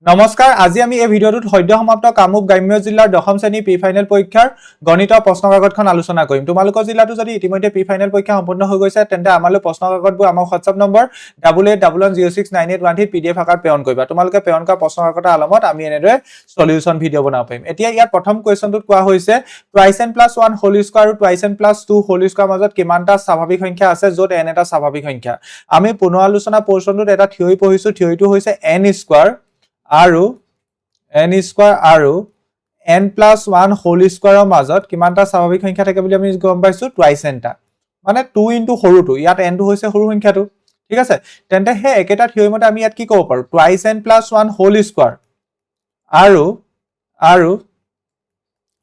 নমস্কাৰ আজি আমি এই ভিডিঅ'টোত সদ্য সমাপ্ত কামৰূপ গ্ৰাম্য জিলাৰ দশম শ্ৰেণী প্ৰি ফাইনেল পৰীক্ষাৰ গণিত প্ৰশ্ন কাকতখন আলোচনা কৰিম। তোমালোকৰ জিলাটো যদি ইতিমধ্যে প্ৰি ফাইনেল পৰীক্ষা সম্পূৰ্ণ হৈ গৈছে তেন্তে আমালৈ প্ৰশ্ন কাকতবোৰ আমাৰ WhatsApp নম্বৰ 8811069813 PDF আকাৰত প্ৰেৰণ কৰিবা। তোমালোকে প্ৰেৰণ কৰা প্ৰশ্ন কাকতৰ আলমত আমি এনেদৰে সলিউশন ভিডিঅ' বনাব পাৰিম। এতিয়া ইয়াত প্ৰথম কোৱেশ্চনটোত কোৱা হৈছে 2n + 1 হোল স্কয়াৰ আৰু 2n + 2 হোল স্কয়াৰ মাজত কিমানটা স্বাভাৱিক সংখ্যা আছে য'ত n এটা স্বাভাৱিক সংখ্যা। আমি পুনৰ আলোচনা পৰ্যন্তত এটা থিয়ৰি পঢ়িছো, থিয়ৰিটো হৈছে n স্কয়াৰ আৰু n স্কয়াৰ আৰু n + 1 হোল স্কয়াৰৰ মাজত কিমানটা স্বাভাৱিক সংখ্যা থাকে বুলি আমি গম পাইছো 2n টা মানে 2 * সৰুটো ইয়াত n টো হৈছে সৰু সংখ্যাটো ঠিক আছে। তেন্তে হে একেটা থিয়ৰি মতে আমি ইয়াত কি ক'ব পাৰো 2n + 1 হোল স্কয়াৰ আৰু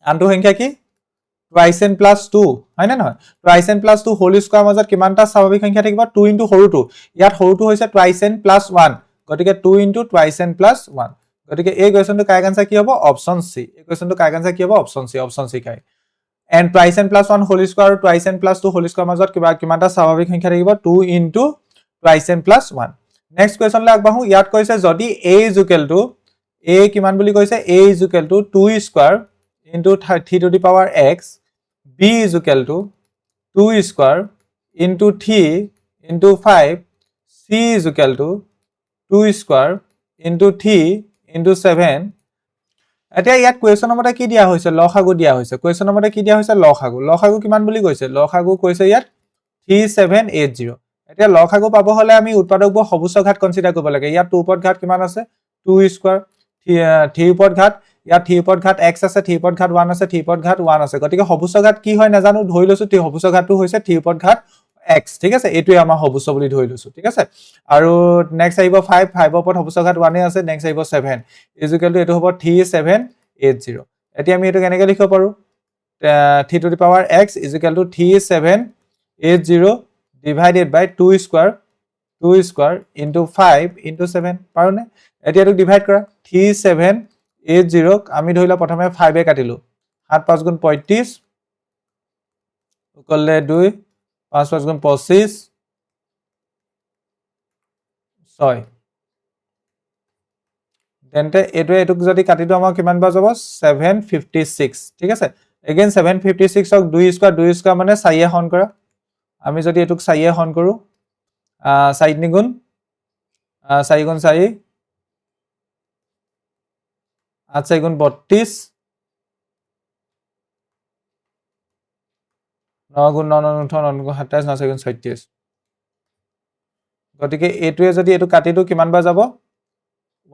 আনটো সংখ্যা কি 2n + 2 হয় না নহয় 2n + 2 হোল স্কয়াৰৰ মাজত কিমানটা স্বাভাৱিক সংখ্যা থাকিব 2 * সৰুটো ইয়াত সৰুটো হৈছে 2n + 1 গতিকে 2 * 2n + 1 গতিকে এই কোৱেশ্চনটো কাৰেক্ট আনসাৰ কি হ'ব অপচন সি। এই কোৱেশ্চনটো কাৰেক্ট আনসাৰ কি হ'ব option C correct. and 2n + 1 whole square আৰু 2n + 2 হোল স্কয়াৰ মাজত কিমানটা স্বাভাৱিক সংখ্যা থাকিব 2 * 2n + 1। নেক্সট কোৱেশ্চনলৈ আগবাঢ়ো। ইয়াত কৈছে যদি a কিমান বুলি কৈছে a = 2 square * 3 to the power x, b = 2 square * 3 * 5, c = 2 square * 3 * 7। এতিয়া ইয়াত কোৱেশ্চনৰ মতে কি দিয়া হৈছে লসাগু দিয়া হৈছে। কোৱেশ্চনৰ মতে কি দিয়া হৈছে লসাগু কিমান বুলি কৈছে লসাগু কৈছে ইয়াত 3780। এতিয়া লসাগু পাব হলে আমি উৎপাদকবোৰ সবুজ ঘাত কনসিডাৰ কৰিব লাগে। ইয়াত 2 ওপৰত ঘাত কিমান আছে 2 স্কয়াৰ 3 ওপৰত ঘাত ইয়াত 3 ওপৰত ঘাত x আছে 3 ওপৰত ঘাত 1 আছে 3 ওপৰত ঘাত 1 আছে গতিকে সবুজ ঘাত কি হয় নাজানো ধৰি লৈছো সবুজ ঘাতটো হৈছে 3 ওপৰত ঘাত x ঠিক আছে এইটোৱে আমাৰ সবুজ বুলি ধৰি লৈছো ঠিক আছে। আৰু নেক্সট আহিব 5 ওপৰত সবুজ ঘাত 1 আছে নেক্সট আহিব 7 এইটো হ'ব 3780। এতিয়া আমি এটো কেনেকৈ লিখিব পাৰো 3 to the power x = 3780 divided by 2 square into 5 into 7 পাৰোনে। এতিয়া এটো ডিভাইড কৰা 3780 আমি ধৰিলা প্ৰথমে 5 এ কাটিলো 7 5 গুণ 35 উকললে 2 5 5 গুণ 25 6 তেন্তে এটোক যদি কাটি দিও আমাৰ কিমান বাৰ যাব 756 ঠিক আছে। এগেইন 756 ক 2 স্কয়াৰ মানে 4 এ হৰণ কৰা আমি যদি এটোক 4 এ হৰণ কৰো 4 × 4 4 × 4 8 4 × 32 9 × 9 9 9 × 27 9 4 × 36 গতিকে এটোৱে যদি এটো কাটি দিও কিমান বাৰ যাব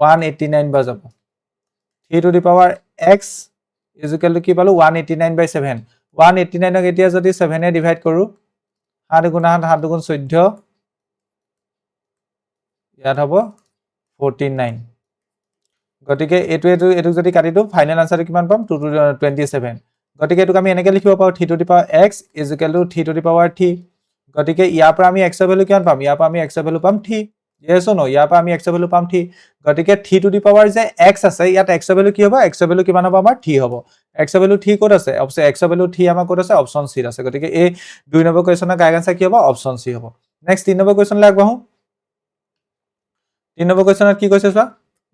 189 বাৰ যাব। 3 to the power x = কি পালো 189/7 189ক এতিয়া যদি 7 এ ডিভাইড কৰো 7 × 8 7 × 14 ইয়াত হ'ব 49 গতিকে এটো যদি কাটি দিও ফাইনাল আনসাৰটো কিমান পাম 227 গতিকে এটোক আমি এনেকৈ লিখিব পাৰো 3 to the power x = 3 to the power 3 গতিকে ইয়াৰ পৰা আমি x ৰ ভ্যালু কিমান পাম ইয়াৰ পৰা আমি x ৰ ভ্যালু পাম 3 yes or no ইয়াৰ পৰা আমি x ৰ ভ্যালু পাম 3 গতিকে 3 to the power যে x আছে ইয়াত x ৰ ভ্যালু কি হ'ব x ৰ ভ্যালু কিমান হ'ব আমাৰ 3 হ'ব। x ৰ ভ্যালু 3 ক'ত আছে x ৰ ভ্যালু 3 আমাৰ ক'ত আছে অপচন সি আছে গতিকে এই 2 নম্বৰ কোৱেশ্চনৰ কাৰেক্ট আনসাৰ কি হ'ব অপচন সি হ'ব। নেক্সট 3 নম্বৰ কোৱেশ্চনলৈ আগবাঢ়ো। 3 নম্বৰ কোৱেশ্চনত কি কৈছে চোৱা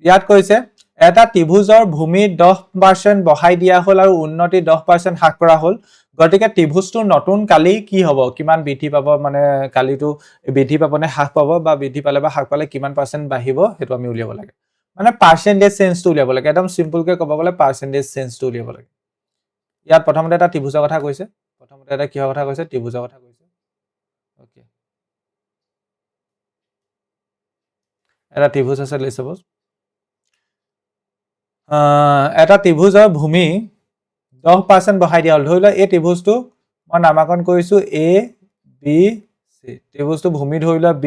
ইয়াত কৈছে এটা ত্ৰিভুজৰ ভূমি 10% বহাই দিয়া হ'ল আৰু উন্নতি 10% হ্ৰাস কৰা হ'ল গতিকে ত্ৰিভুজটোৰ নতুন কালি কি হ'ব কিমান বৃদ্ধি পাব মানে কালিটো বৃদ্ধি পাবনে হ্ৰাস পাব বা বৃদ্ধি পালে বা হ্ৰাস পালে কিমান % বাঢ়িব হেতু আমি উলিয়াব লাগে মানে পাৰ্চেন্টেজ চেঞ্জটো উলিয়াব লাগে একদম সিম্পল কে ক'ব গ'লে পাৰ্চেন্টেজ চেঞ্জটো উলিয়াব লাগে। ইয়াত প্ৰথমতে এটা ত্ৰিভুজৰ কথা কৈছে প্ৰথমতে এটা কিহৰ কথা কৈছে ত্ৰিভুজৰ কথা কৈছে ওকে এটা ত্ৰিভুজ আছে লেটস সাপোজ এটা ত্ৰিভুজৰ ভূমি 10% বহাই দিয়া হ'ল ধৰি লোৱা এই ত্ৰিভুজটো মই নামাকৰণ কৰিছো a b c ত্ৰিভুজটো ভূমি ধৰি লোৱা b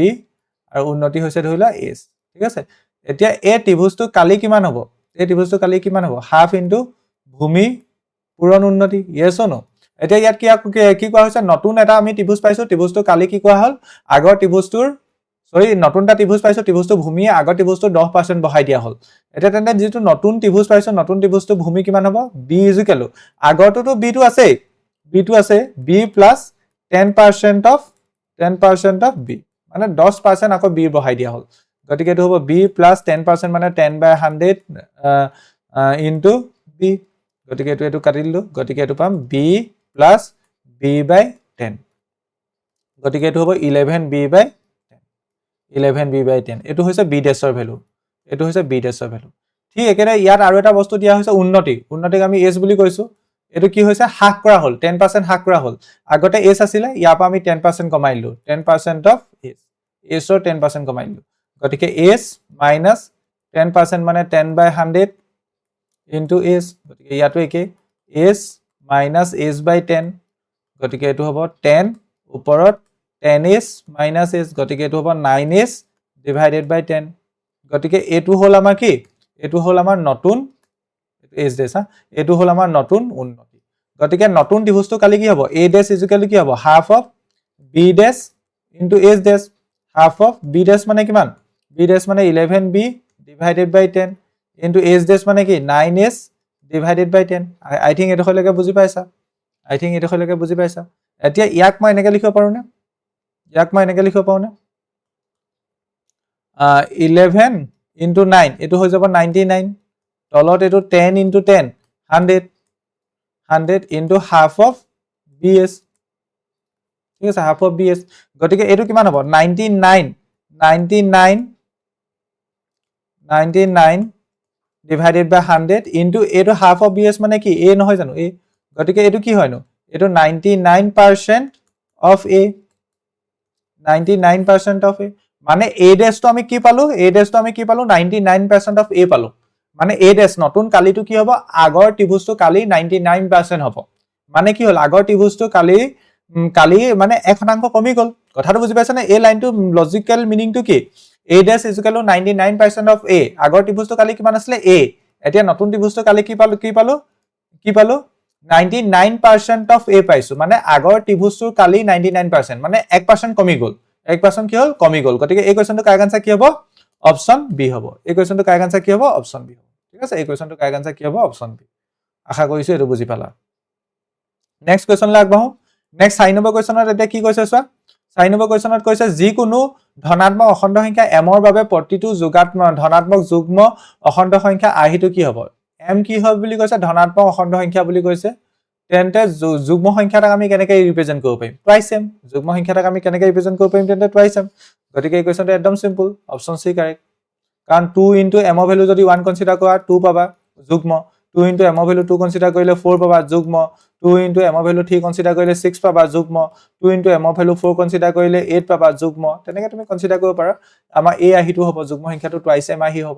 আৰু উন্নতি হৈছে ধৰি লোৱা a ঠিক আছে। এতিয়া এই ত্ৰিভুজটো কালি কিমান হ'ব এই ত্ৰিভুজটো কালি কিমান হ'ব হাফ ইনটু ভূমি পূৰণ উন্নতি yes or no। এতিয়া ইয়াত কি কোৱা হৈছে নতুন এটা আমি ত্ৰিভুজ পাইছো ত্ৰিভুজটো কালি কি কোৱা হ'ল আগৰ ত্ৰিভুজটোৰ নতুন এটা ত্ৰিভুজ পাইছো ত্ৰিভুজটো ভূমিয়ে আগৰ ত্ৰিভুজটো 10% বহাই দিয়া হ'ল। এটা তেন্তে যেটো নতুন ত্ৰিভুজ পাইছো নতুন ত্ৰিভুজটো ভূমি কিমান হ'ব b = আগৰটোতো b টো আছে b plus 10% of b মানে 10% আকৌ b বহাই দিয়া হ'ল গতিকে এটো হ'ব b plus 10% মানে 10/100 into b গতিকে এটো কাটি দিলো গতিকে এটো পাম b plus b/10 গতিকে এটো হ'ব 11b/10 11b/10 এটো হৈছে b ডেছৰ ভ্যালু এটো হৈছে b ডেছৰ ভ্যালু ঠিক একেৰে ইয়াত আৰু এটা বস্তু দিয়া হৈছে উন্নতিক আমি s বুলি কৈছো এটো কি হৈছে হাক কৰা হল 10% হাক কৰা হল আগতে s আছিলে ইয়াৰ পৰা আমি 10% কমাই দিলো 10% of s ৰ 10% কমাই দিলো গতিকে s minus 10% মানে 10/100 into s গতিকে ইয়াতো একে s minus s/10 গতিকে এটো হ'ব 10 ওপৰত 10s minus s গতিকে এটো হ'ব 9s divided by 10 গতিকে এটো হল আমাৰ কি এটো হল আমাৰ নতুন s ডেছ এটো হল আমাৰ নতুন উন্নতি গতিকে নতুন ত্ৰিভুজটো কালি কি হ'ব a ডেছ কি হ'ব half of b dash into s dash half of b ডেছ মানে কিমান b ডেছ মানে 11b divided by 10 into s ডেছ মানে কি 9s divided by 10 I think এটো হলকে বুজি পাইছা এতিয়া ইয়াক মই এনেকৈ লিখিব পাৰো নে 11 into 9 এটো হৈ যাব 99 তলত এটো 10 into 10 100 into half of bs ঠিক আছে half of bs গতিকে এটো কিমান হ'ব 99 divided by 100 into এটো half of bs মানে কি a নহয় জানো a গতিকে এটো কি হয়নো এটো 99% of a 99% of a মানে a dash তো আমি কি পালো 99% of a পালো মানে a dash নতুন কালিটো কি হ'ব আগৰ ত্ৰিভুজটো কালি 99% হ'ব মানে কি হল আগৰ ত্ৰিভুজটো কালি মানে 1% কমি গল কথাটো বুজি পাইছানে এই লাইনটো লজিক্যাল মিনিংটো কি a dash is equal to 99% of a আগৰ ত্ৰিভুজটো কালি কিমান আছিল a এতিয়া নতুন ত্ৰিভুজটো কালি কি পালো 99% of a পাইছো মানে আগৰ ত্ৰিভুজটোৰ কালি 99% মানে 1% কমি গল 1% কি হল কমি গল গতিকে এই কোৱেশ্চনটো কাৰেক্ট আনসাৰ কি হ'ব অপচন বি হ'ব এই কোৱেশ্চনটো কাৰেক্ট আনসাৰ কি হ'ব অপচন বি হ'ব ঠিক আছে এই কোৱেশ্চনটো কাৰেক্ট আনসাৰ কি হ'ব অপচন বি আশা কৰিছো এটো বুজি পালা নেক্সট কোৱেশ্চন লে আগবাঢ়ো নেক্সট 6 নম্বৰ কোৱেশ্চনত এটা কি কৈছে চোৱা 6 নম্বৰ কোৱেশ্চনত কৈছে যিকোনো ধনাত্মক অখণ্ড সংখ্যা m ৰ বাবে প্ৰতিটো ধনাত্মক যুগ্ম অখণ্ড সংখ্যা আহিটো কি হ'ব m কি হয় বুলি কৈছে ধনাত্মক অখণ্ড সংখ্যা বুলি কৈছে তেন্তে যুগ্ম সংখ্যাটাক আমি কেনেকৈ ৰিপ্ৰেজেন্ট কৰিব পাৰিম টুৱাইস m যুগ্ম সংখ্যাটাক আমি কেনেকৈ ৰিপ্ৰেজেন্ট কৰিব পাৰিম তেন্তে টুৱাইস m গতিকে এই কোৱেশ্চনটো একদম সিম্পল অপচন সি কাৰেক্ট কাৰণ 2 into m ৰ ভ্যালু যদি 1 কনসিডাৰ কৰা 2 পাবা যুগ্ম 2 into m ৰ ভ্যালু 2 কনসিডাৰ কৰিলে 4 পাবা যুগ্ম 2 into m ৰ ভ্যালু 3 কনসিডাৰ কৰিলে 6 পাবা যুগ্ম 2 into m ৰ ভ্যালু 4 কনসিডাৰ কৰিলে 8 পাবা যুগ্ম তেনেকৈ তুমি কনসিডাৰ কৰিব পাৰা আমাৰ a আহিটো হ'ব যুগ্ম সংখ্যাটো টুৱাইস m আহি হ'ব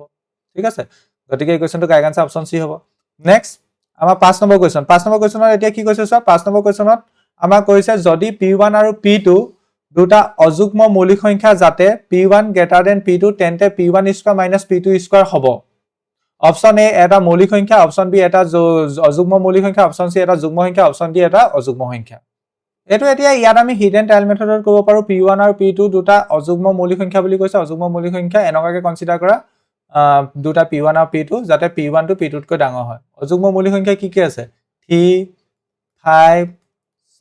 ঠিক আছে গতিকে এই কোৱেশ্চনটো কাৰেক্ট আনসাৰ অপচন সি হ'ব নেক্সট আমাৰ 5 নম্বৰ কোৱেশ্চনত এতিয়া কি কৈছে চোৱা 5 নম্বৰ কোৱেশ্চনত আমাৰ কৈছে যদি p1 আৰু p2 দুটা অযুগ্ম মৌলিক সংখ্যা যাতে p1 greater than p2 তেন্তে p1 square minus p2 square হ'ব অপচন এ এটা মৌলিক সংখ্যা অপচন বি এটা অযুগ্ম মৌলিক সংখ্যা অপচন সি এটা যুগ্ম সংখ্যা অপচন ডি এটা অযুগ্ম সংখ্যা এটো এতিয়া ইয়াত আমি হিডেন ট্ৰায়াল মেথডত কৰিব পাৰো p1 আৰু p2 দুটা অযুগ্ম মৌলিক সংখ্যা বুলি কৈছে অযুগ্ম মৌলিক সংখ্যা এনেকুৱাকৈ কনসিডাৰ কৰা দুটা p1 আৰু p2 যাতে p1 টো p2 তকৈ ডাঙৰ হয় অযুগ্ম মৌলিক সংখ্যা কি আছে 3 5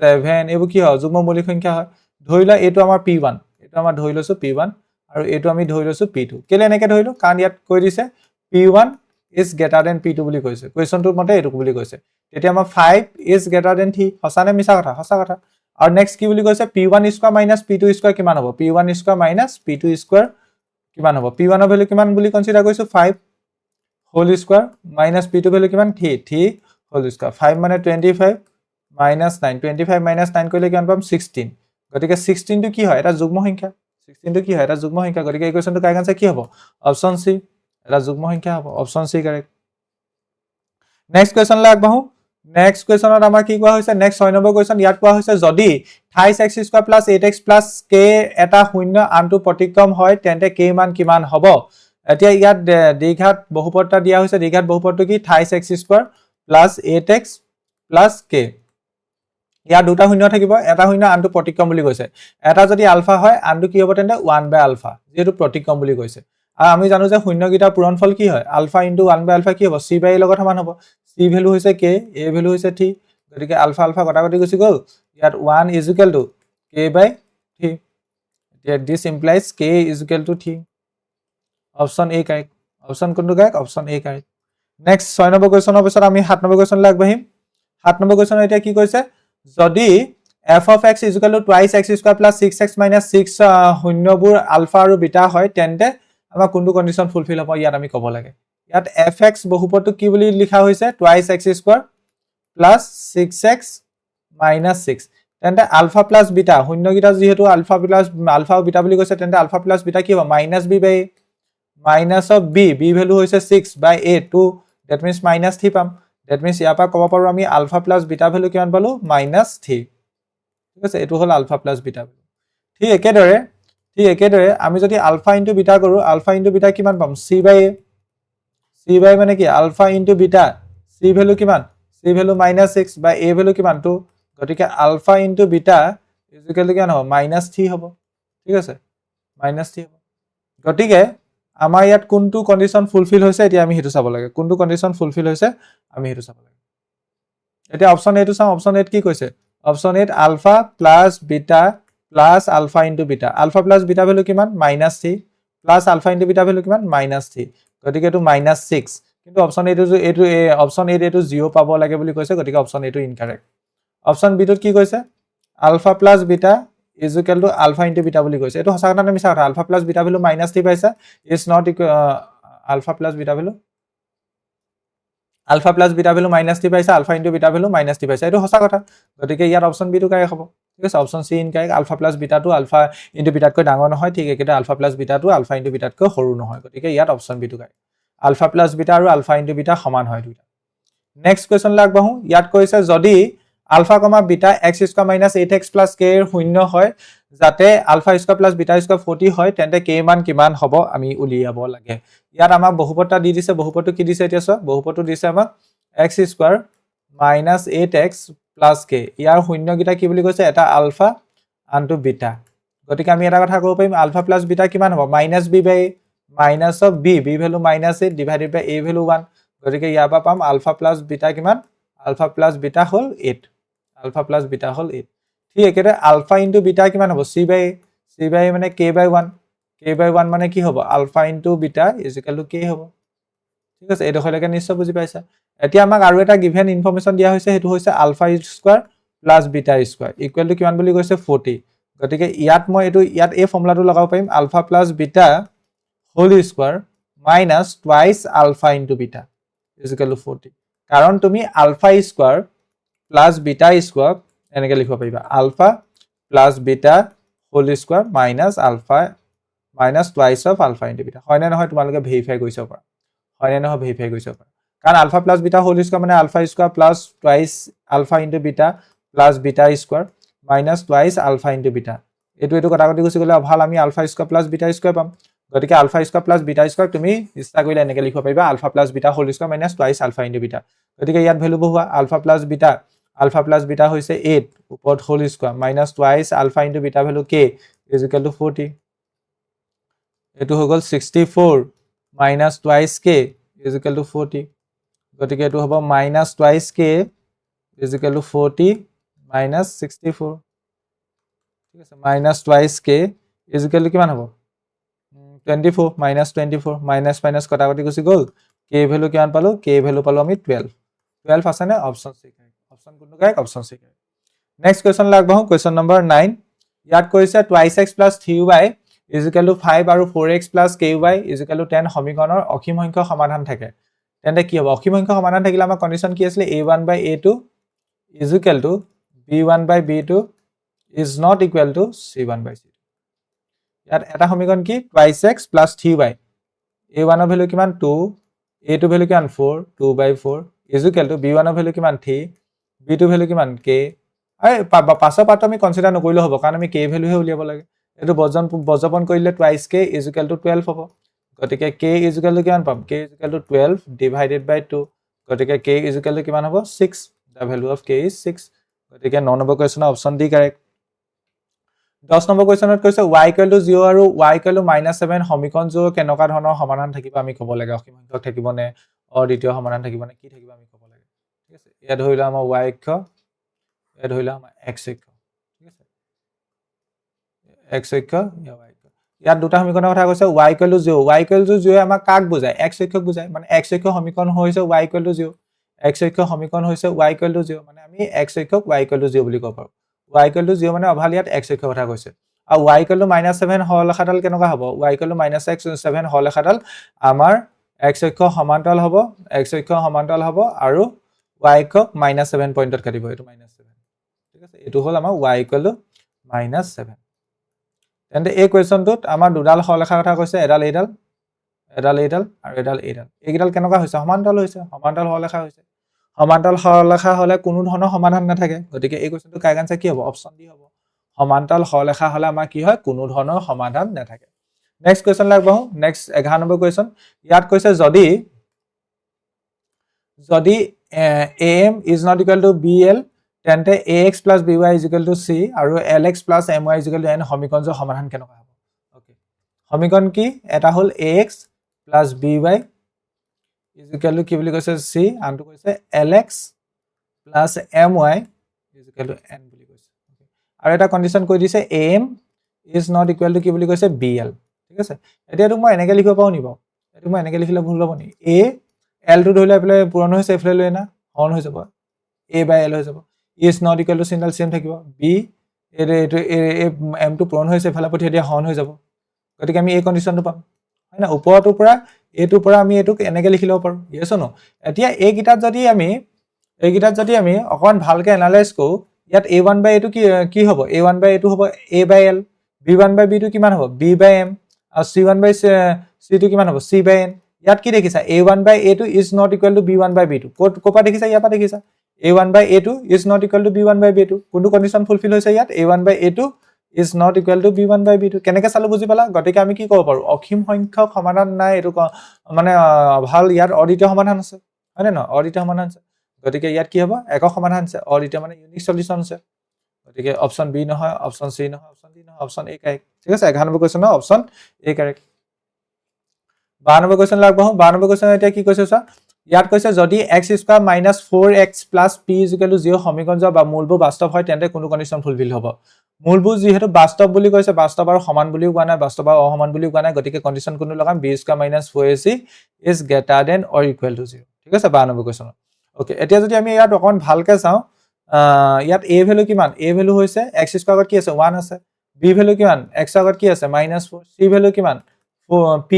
7 এইবোৰ কি হয় অযুগ্ম মৌলিক সংখ্যা হয় ধৰিলা এটো আমাৰ p1 এটো আমাৰ ধৰি লৈছো p1 আৰু এটো আমি ধৰি লৈছো p2 কেলে এনেকৈ ধৰিলো কাৰণ ইয়াত কৈ দিছে p1 is greater than p2 বুলি কৈছে কোৱেশ্চনটোৰ মতে এটো বুলি কৈছে তেতিয়া আমাৰ 5 is greater than 3 হসানে মিছা কথা আৰু নেক্সট কি বুলি কৈছে p1 square minus p2 square কিমান হ'ব p1 square minus p2 square কিমান হ'ব p1 ৰ ভ্যালু কিমান বুলি কনসিডাৰ কৰিছো 5 whole square minus p2 value কিমান 3 হোল স্কয়াৰ 5 মানে 25 minus 9 25 minus 9 কৰিলে কিমান পাম 16 গতিকে 16 টো কি হয় এটা যুগ্ম সংখ্যা 16 টো কি হয় এটা যুগ্ম সংখ্যা গতিকে এই কোৱেশ্চনটো কাৰেক্ট আনসাৰ কি হ'ব অপচন সি এটা যুগ্ম সংখ্যা হ'ব option C correct next question লে আগবাঢ়ো নেক্সট কোৱেশ্চনত আমাৰ কি কোৱা হৈছে নেক্সট 6 নম্বৰ কোৱেশ্চন ইয়াত কোৱা হৈছে যদি 28x² + 8x + k এটা শূন্য আনটো প্ৰতিক্ৰম হয় তেন্তে k মান কিমান হ'ব এতিয়া ইয়াত দ্বিঘাত বহুপদটা দিয়া হৈছে দ্বিঘাত বহুপদটো কি 28x² + 8x + k ইয়াত দুটা শূন্য থাকিব এটা শূন্য আনটো প্ৰতিক্ৰম বুলি কৈছে এটা যদি আলফা হয় আনটো কি হ'ব তেন্তে 1/α যেটো প্ৰতিক্ৰম বুলি কৈছে আৰু আমি জানো যে শূন্যগিটা পূৰণফল কি হয় আলফা * 1/α কি হ'ব c/a লগত সমান হ'ব c ভ্যালু হৈছে k a ভ্যালু হৈছে 3 গতিকে আলফা কটাকটি গুচি গ'ল ইয়াত 1 = k/3 this implies k = 3 option A correct option কোনটো correct option A correct next 6 নম্বৰ কোৱেশ্যনৰ পিছত আমি 7 নম্বৰ কোৱেশ্যনলৈ আগবাঢ়িম 7 নম্বৰ কোৱেশ্যন এতিয়া কি কৈছে যদি f of x is equal to twice x square plus 6x minus 6 শূন্যবোৰ ULFA আৰু বিটা হয় তেন্তে আমাৰ কোনটো কন্ডিশন ফুলফিল হ'ব ইয়াত আমি ক'ব লাগে ইয়াত fx বহুপদটো কি বুলি লিখা হৈছে twice x square plus 6x minus 6 তেন্তে আলফা প্লাস বিটা শূন্যগিটা যেহেতু আলফা আৰু বিটা বুলি কৈছে তেন্তে আলফা প্লাস বিটা কি হ'ব minus b by minus of b value হৈছে 6 by a 2 that means minus 3 পাম that means ইয়াৰ পৰা ক'ব পাৰো আমি আলফা প্লাস বিটা ভ্যালু কিমান পালো minus 3 ঠিক আছে এটো হল আলফা প্লাস বিটা ঠিক একেদৰে আমি যদি আলফা ইনটু বিটা কৰো আলফা ইনটু বিটা কিমান পাম c by মানে কি alpha into beta c value কিমান c ভ্যালু -6 বা a ভ্যালু কিমান 2 গতিকে alpha into beta equal to কিমান হ'ব -3 হ'ব ঠিক আছে -3 হ'ব গতিকে আমাৰ ইয়াত কোনটো কন্ডিশন ফুলফিল হৈছে এতিয়া আমি হেতু চাব লাগে কোনটো কন্ডিশন ফুলফিল হৈছে আমি হেতু চাব লাগে এতিয়া অপচন এ টো চাও অপচন এ কি কৈছে option A alpha plus beta plus alpha into beta alpha plus beta value কিমান -3 plus alpha into beta value কিমান -3 গতিকে এটো -6 কিন্তু অপচন এ টো অপচন এ টো 0 পাব লাগে বুলি কৈছে গতিকে অপচন এ টো ইনকাৰেক্ট অপচন বি টোত কি কৈছে alpha plus beta is equal to alpha into beta বুলি কৈছে এটো সঁচা কথা নে মিছা কথা আলফা প্লাস বিটা ভ্যালু -3 পাইছা is not equal alpha plus beta value alpha plus beta value -3 পাইছা alpha into beta ভ্যালু -3 পাইছা এটো সঁচা কথা গতিকে ইয়াত অপচন বি টো কাৰেক্ট হ'ব ঠিক আছে option C incorrect alpha plus beta টো alpha into beta তকৈ ডাঙৰ নহয় ঠিক একেটা alpha plus beta টো alpha into beta তকৈ সৰু নহয় গতিকে ইয়াত অপচন বি টো কাৰেক্ট alpha plus beta আৰু alpha into beta সমান হয় দুটা নেক্সট কোৱেশ্চন লাগ বাহু ইয়াত কৈছে যদি alpha, beta x square minus 8x plus k এর শূন্য হয় যাতে alpha square plus beta square 40 হয় তেন্তে k মান কিমান হ'ব আমি উলিয়াব লাগে ইয়াত আমাৰ বহুপদটা দি দিছে বহুপদটো কি দিছে এতিয়া সব বহুপদটো দিছে আমাক x square minus 8x plus k ইয়াৰ শূন্য গিটা কি বুলি কৈছে এটা alpha আনটো beta গতিকে আমি এটা কথা ক'ব পাৰিম alpha plus beta কিমান হ'ব minus b by minus of b value -8 divided by a value 1 গতিকে ইয়াৰ পৰা পাম alpha plus beta কিমান alpha plus beta হল 8 alpha plus beta হল 8 ঠিক একেদৰে alpha into beta কিমান হ'ব c by মানে k by 1 মানে কি হ'ব alpha into beta is equal to k হ'ব ঠিক আছে এটো হলেকে নিশ্চয় বুজি পাইছা এতিয়া আমাক আৰু এটা গিভেন ইনফৰমেশন দিয়া হৈছে হেতু হৈছে alpha square plus beta square equal to কিমান বুলি কৈছে 40 গতিকে ইয়াত মই এটো ইয়াত এই ফৰ্মুলাটো লগাব পাৰিম alpha plus beta whole square minus twice alpha into beta is equal to 40 কাৰণ তুমি alpha square plus beta square এনেকে লিখিব পাৰিবা alpha plus beta whole square minus alpha minus twice of alpha into beta হয় না নহয় তোমালোকে verify কৰিছা পৰা হয় না নহয় ভেৰিফাই কৰিছা পৰা কাৰণ alpha plus beta whole square মানে alpha square plus twice alpha into beta plus beta square minus twice alpha into beta এটো কটাকটি গুছি গলে ভাল আমি alpha square plus beta square পাম গতিকে alpha square plus beta square তুমি ইচ্ছা কৰিলে এনেকে লিখিব পাৰিবা alpha plus beta whole square minus twice alpha into beta গতিকে ইয়াত ভ্যালু বহুৱা alpha plus beta হৈছে 8 ওপৰত whole square minus twice alpha into beta value k is equal to 40 এটো হৈ গল 64 minus twice k is equal to 40 গতিকে এটো হ'ব minus twice k is equal to 40 minus 64 ঠিক আছে minus twice k is equal to কিমান হ'ব 24 minus 24 minus কটাকটি গুছি গল k ভ্যালু কিমান পালো k ভ্যালু পালো আমি 12 আছে না অপচন সি অপচন কোনটো correct option C next question লাগবাহু কোৱেশ্চন নম্বৰ 9 ইয়াত কৈছে twice x plus 3y is equal to 5 আৰু 4x plus ky is equal to 10 সমীকৰণৰ অসীম সংখ্যক সমাধান থাকে তেন্তে কি হ'ব অসীম সংখ্যক সমাধান থাকিলে আমাৰ কন্ডিশন কি আছিল a1 by a2 is equal to b1 by b2 is not equal to c1 by c2 ইয়াত এটা সমীকৰণ কি twice x plus 3y a1 ৰ ভ্যালু কিমান 2 a2 ভ্যালু কিমান 4 2 by 4 is equal to b1 ৰ ভ্যালু কিমান 3 b2 ভ্যালু কিমান k আই পাছৰ পাৰ্ট আমি কনসিডাৰ নকৰিলে হ'ব কাৰণ আমি k ভ্যালু হে উলিয়াব লাগে এটো বৰ্জন কৰিলে twice k is equal to 12 হ'ব গতিকে k is equal to কিমান পাম k is equal to 12 divided by 2 গতিকে k is equal to কিমান হ'ব 6 the value of k is 6 গতিকে 9 নম্বৰ কোৱেশ্চন অপচন ডি কাৰেক্ট 10 নম্বৰ কোৱেশ্চনত কৈছে y equal to 0 আৰু y equal to -7 সমীকৰণ জোৰ কেনেকা ধৰণৰ সমাধান থাকিব আমি ক'ব লাগে অসীম সংখ্যক থাকিব নে অদ্বিতীয় সমাধান থাকিব নে কি থাকিব আমি ক'ব লাগে ঠিক আছে ইয়া ধৰিলা আমাৰ y অক্ষ ইয়া ধৰিলা আমাৰ x অক্ষ ঠিক আছে x অক্ষ ইয়া y অক্ষ ইয়াত দুটা সমীকৰণৰ কথা কৈছে y = 0 y = 0 আমাক কাক বুজায় x অক্ষক বুজায় মানে x অক্ষৰ সমীকৰণ হৈছে y = 0 x অক্ষৰ সমীকৰণ হৈছে y = 0 মানে আমি x অক্ষক y = 0 বুলি ক'ব পাৰো y = 0 মানে অভাল ইয়াত x অক্ষৰ কথা কৈছে আৰু y = -7 হৰলেখাডাল কেনেকুৱা হ'ব y = -7 হৰলেখাডাল আমাৰ x অক্ষৰ সমান্তৰাল হ'ব x অক্ষৰ সমান্তৰাল হ'ব আৰু y অক্ষক -7 পইণ্টত কাটিব এটো -7 ঠিক আছে এটো হ'ল আমাৰ y = -7 তেন্তে এই কোৱেশ্চনটোত আমাৰ দুডাল হৰলেখাৰ কথা কৈছে এডাল এইডাল আৰু এডাল এইডাল কেনেকুৱা হৈছে সমান্তৰাল হৰলেখা হৈছে সমান্তৰাল হৰলেখা হলে কোনো ধৰণৰ সমাধান নাথাকে গতিকে এই কোৱেশ্চনটো কাৰেক্ট আনসাৰ কি হ'ব অপচন ডি হ'ব সমান্তৰাল হৰলেখা হলে আমাৰ কি হয় কোনো ধৰণৰ সমাধান নাথাকে নেক্সট কোৱেশ্চন লাগবহু নেক্সট 11 নম্বৰ কোৱেশ্চন ইয়াত কৈছে যদি am is not equal to bl তেন্তে ax plus by is equal to c আৰু lx plus my is equal to n সমীকৰণৰ সমাধান কেনেকুৱা হ'ব ওকে সমীকৰণ কি এটা হ'ল ax plus by is equal to কি বুলি কৈছে c আনটো কৈছে lx plus my is equal to n বুলি কৈছে আৰু এটা কন্ডিশন কৈ দিছে am is not equal to কি বুলি কৈছে bl ঠিক আছে এতিয়া তো মই এনেকৈ লিখিব পাও নিব এটো মই এনেকৈ লিখিলে ভুল হ'ব নি a l টো ধৰিলে পেলে পুৰণ হৈছে এফলে লৈ না হৰণ হৈ যাব a by l হৈ যাব is not equal to চিনডাল সেম থাকিব b m টো পুৰণ হৈছে এফালে পঠিয়াই দিয়া হৰণ হৈ যাব গতিকে আমি এই কন্ডিশনটো পাম হয় না ওপৰটোৰ পৰা এটোৰ পৰা আমি এটোক এনেকৈ লিখি লব পাৰো ইয়েস নো এতিয়া এই গিটাত যদি আমি অকন ভালকে এনালাইজ কৰো ইয়াত a1 by a2 কি হ'ব a1 by a2 হ'ব a by l b1 by b2 কিমান হ'ব b by m আৰু c1 by c2 কিমান হ'ব c by n ইয়াত কি দেখিছা a1 by a2 is not equal to b1 by b2 কোপা দেখিছা ইয়াৰ পা দেখিছা a1 by a2 is not equal to b1 by b2 কোনটো কন্ডিশন ফুলফিল হৈছে ইয়াত a1 by a2 is not equal to b1 by b2 কেনেকৈ চালু বুজি পালা গতিকে আমি কি ক'ব পাৰো অসীম সংখ্যক সমাধান নাই এটো মানে ভাল ইয়াত অদ্বিতীয় সমাধান আছে হয়নে ন অদ্বিতীয় সমাধান আছে গতিকে ইয়াত কি হ'ব একক সমাধান আছে অদ্বিতীয় মানে ইউনিক সলিউশন আছে গতিকে অপচন বি নহয় অপচন সি নহয় অপচন ডি নহয় অপচন এ কাৰেক্ট ঠিক আছে 11 নম্বৰ কোৱেশ্চন অপচন এ কাৰেক্ট 12 নম্বৰ কোৱেশ্চন লাগবহু 12 নম্বৰ কোৱেশ্চন এতিয়া কি কৈছে স্যাৰ ইয়াত কৈছে যদি x² - 4x + p = 0 সমীকৰণ বা মূলবোৰ বাস্তৱ হয় তেন্তে কোনটো কন্ডিশন ফুলফিল হ'ব মূলবোৰ যেহেতু বাস্তৱ বুলি কৈছে বাস্তৱ আৰু সমান বুলিও কোৱা নাই বাস্তৱ আৰু অসমান বুলিও কোৱা নাই গতিকে কন্ডিশন কোনটো লগাম b² - 4ac is greater than or equal to 0 ঠিক আছে 12 নম্বৰ কোৱেশ্চন ওকে এতিয়া যদি আমি ইয়াত অকন ভালকে চাওঁ ইয়াত a ভ্যালু কিমান a ভ্যালু হৈছে x² আগত কি আছে 1 আছে b ভ্যালু কিমান x আগত কি আছে -4 c ভ্যালু কিমান p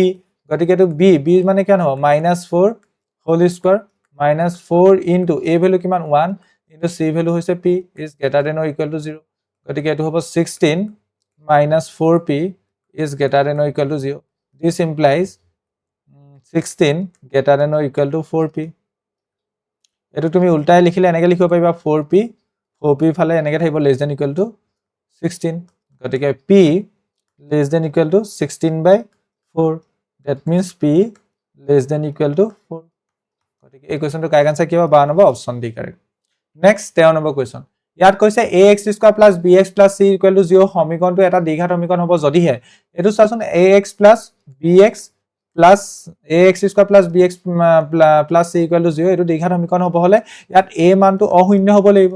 গতিকে এটো b মানে কিমান হ'ব -4 whole square -4 into a value কিমান 1 into c ভ্যালু হৈছে p is greater than or equal to 0 গতিকে এটো হ'ব 16 -4p is greater than or equal to 0 this implies 16 greater than or equal to 4p এটো তুমি উল্টাই লিখিলে এনেকৈ লিখিব পাৰিবা 4p ফালে এনেকৈ থাকিব less than equal to 16 গতিকে p less than equal to 16/4 that means p less than equal to 4 গতিকে এই কোৱেশ্চনটো কাৰেক্ট আনসাৰ কি হ'ব 12 number option D correct next 13 number question ইয়াত কৈছে ax² + bx + c = 0 সমীকৰণটো এটা দ্বিঘাত সমীকৰণ হ'ব যদিহে এটো চাচোন ax + bx + ax² + bx + c = 0 এটো দ্বিঘাত সমীকৰণ হ'ব হলে ইয়াত a মানটো অশূন্য হ'ব লাগিব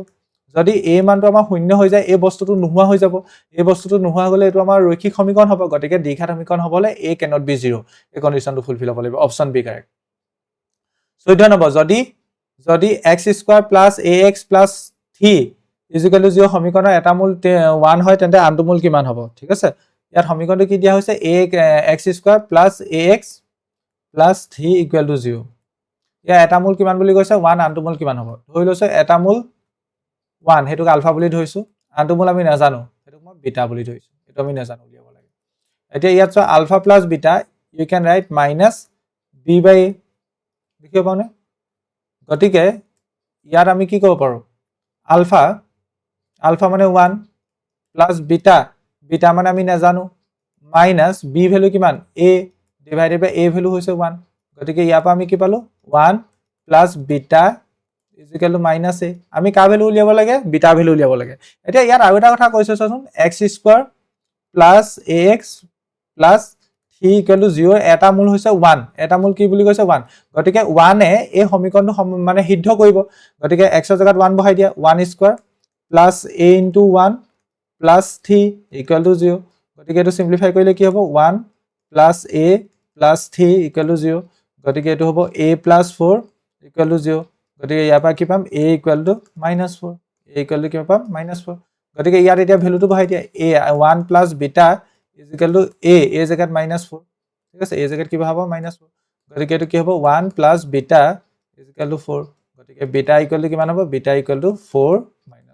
যদি a মানটো আমাৰ শূন্য হৈ যায় এই বস্তুটো নোহোৱা হৈ যাব এই বস্তুটো নোহোৱা গলে এটো আমাৰ ৰৈখিক সমীকৰণ হ'ব গতিকে দ্বিঘাত সমীকৰণ হ'ব হলে a cannot be 0 এই কন্ডিশনটো ফুলফিল হ'ব লাগিব অপচন বি কাৰেক্ট 14 নম্বৰ যদি x² + ax + 3 = 0 সমীকৰণৰ এটা মূল 1 হয় তেন্তে আনটো মূল কিমান হ'ব ঠিক আছে ইয়াত সমীকৰণটো কি দিয়া হৈছে x² + ax + 3 = 0 ইয়া এটা মূল কিমান বুলি কৈছে 1 আনটো মূল কিমান হ'ব ধৰি লৈছো এটা মূল 1 হেতুক আলফা বুলি ধৰিছো আনটো মূল আমি নাজানো হেতুক মই বিটা বুলি ধৰিছো এটো আমি নাজানো উলিয়াব লাগে এতিয়া ইয়াত চ alpha + beta you can write -b/a লিখিব পাওনে গতিকে ইয়াত আমি কি কৰিব পাৰো আলফা মানে 1 প্লাস বিটা মানে আমি নাজানো মাইনাস b ভ্যালু কিমান a divided by a value হৈছে 1 গতিকে ইয়াৰ পৰা আমি কি পালো 1 plus beta is equal to -a আমি কা ভ্যালু উলিয়াব লাগে বিটা ভ্যালু উলিয়াব লাগে এতিয়া ইয়াত আৰু এটা কথা কৈছে চাচোন x² plus ax plus 3 equal to 0 এটা মূল হৈছে 1 এটা মূল কি বুলি কৈছে 1 গতিকে 1 এ এই সমীকৰণটো মানে সিদ্ধ কৰিব গতিকে x ৰ জাগাত 1 বহাই দিয়া 1 square plus a into 1 plus 3 equal to 0 গতিকে এটো সিম্পলিফাই কৰিলে কি হ'ব 1 plus a plus 3 equal to 0 গতিকে এটো হ'ব a plus 4 equal to 0 গতিকে ইয়াৰ পৰা কি পাম a equal to -4 a equal to কি পাম -4 গতিকে ইয়াত এতিয়া ভ্যালুটো বহাই দিয়া a 1 plus beta is equal to a জাগাত -4 ঠিক আছে a জাগাত কি বহাব -4 গতিকে এটো কি হ'ব 1 plus beta is equal to 4 গতিকে beta equal to কিমান হ'ব beta equal to 4 - 1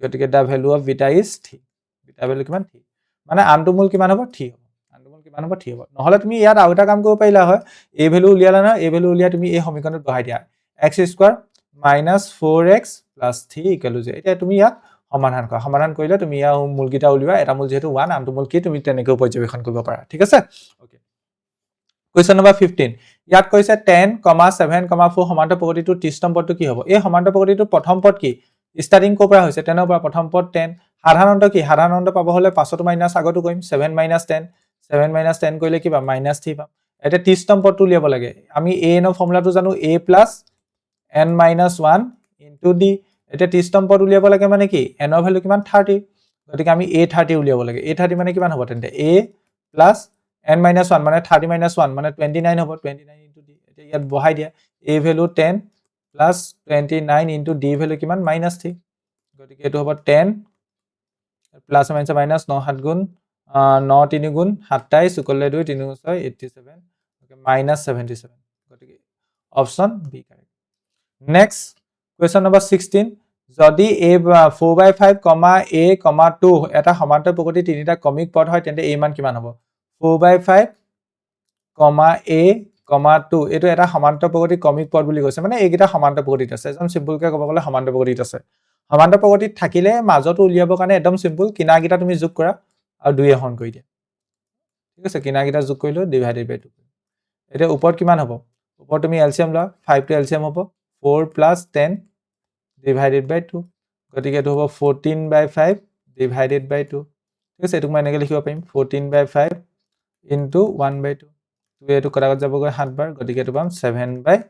গতিকে the value of beta is 3 beta value কিমান 3 মানে আনটো মূল কিমান হ'ব 3 হ'ব আনটো মূল কিমান হ'ব 3 হ'ব নহলে তুমি ইয়াত আৰু এটা কাম কৰিব পাৰিলা হয় a ভ্যালু উলিয়ালা না a ভ্যালু উলিয়া তুমি এই সমীকৰণত বহাই দিয়া x² - 4x + 3 = 0 এতিয়া তুমি ইয়াত সমাধান কৰা সমাধান কৰিলে তুমি ইয়াৰ মূলকিটা উলিওৱা এটা মূল যেহেতু 1 আনটো মূল কি তুমি তেনেকৈ পৰ্যবেক্ষণ কৰিব পাৰা ঠিক আছে ওকে কোৱেশ্চন নম্বৰ 15 ইয়াত কৈছে 10, 7, 4 সমান্তৰাল প্ৰগতিটোৰ 30 নম্বৰ পদটো কি হ'ব এই সমান্তৰাল প্ৰগতিটোৰ প্ৰথম পদ কি ষ্টাৰ্টিং কৰ পৰা হৈছে 10 ৰ পৰা প্ৰথম পদ 10 সাধাৰণত কি সাধাৰণত পাব হলে পাছতো মাইনাস আগতো কৰিম 7 - 10 7 - 10 কৰিলে কি পাম -3 পাম এটা 30 নম্বৰ পদটো উলিয়াব লাগে আমি a ৰ ফৰ্মুলাটো জানো a + n - 1 * d এটা 30 নম্বৰ পদ উলিয়াব লাগে মানে কি n ৰ ভ্যালু কিমান 30 গতিকে আমি a30 উলিয়াব লাগে a30 মানে কিমান হ'ব তেন্তে a + n - 1 মানে 30 - 1 মানে 29 হ'ব 29 * d এটা ইয়াত বহাই দিয়া a ভ্যালু 10 + 29 * d ভ্যালু কিমান -3 গতিকে এটো হ'ব 10 প্লাস মাইনাস মাইনাস 9 7 গুণ 9 3 গুণ 27 = 2 3 6 87 ওকে -77 গতিকে option B correct next question number 16 যদি a 4/5, a, 2 এটা সমান্তৰাল প্ৰগতি তিনিটা ক্ৰমিক পদ হয় তেন্তে a মান কিমান হ'ব 4/5, a, 2 এটো এটা সমান্তৰাল প্ৰগতি ক্ৰমিক পদ বুলি কৈছে মানে এইকেইটা সমান্তৰাল প্ৰগতিত আছে একদম সিম্পলকৈ ক'ব গ'লে সমান্তৰাল প্ৰগতিত আছে সমান্তৰাল প্ৰগতিত থাকিলে মাজতো উলিয়াবৰ কাৰণে একদম সিম্পল কিনাৰকেইটা তুমি যোগ কৰা আৰু 2 হৰণ কৰি দিয়া ঠিক আছে কিনাৰকেইটা যোগ কৰিলো ডিভাইডেড বাই 2 এটা ওপৰত কিমান হ'ব ওপৰত তুমি এলসিএম লোৱা 5 টো এলসিএম হ'ব 4 + 10 ডিভাইডেড বাই 2 গতিকে এটো হ'ব 14/5 ডিভাইডেড বাই 2 ঠিক আছে এটোক মই এনেকৈ লিখিব পাৰিম 14/5 * 1/2 2 এটো কটাত যাবগৈ 7 বাৰ গতিকে এটো পাম 7/5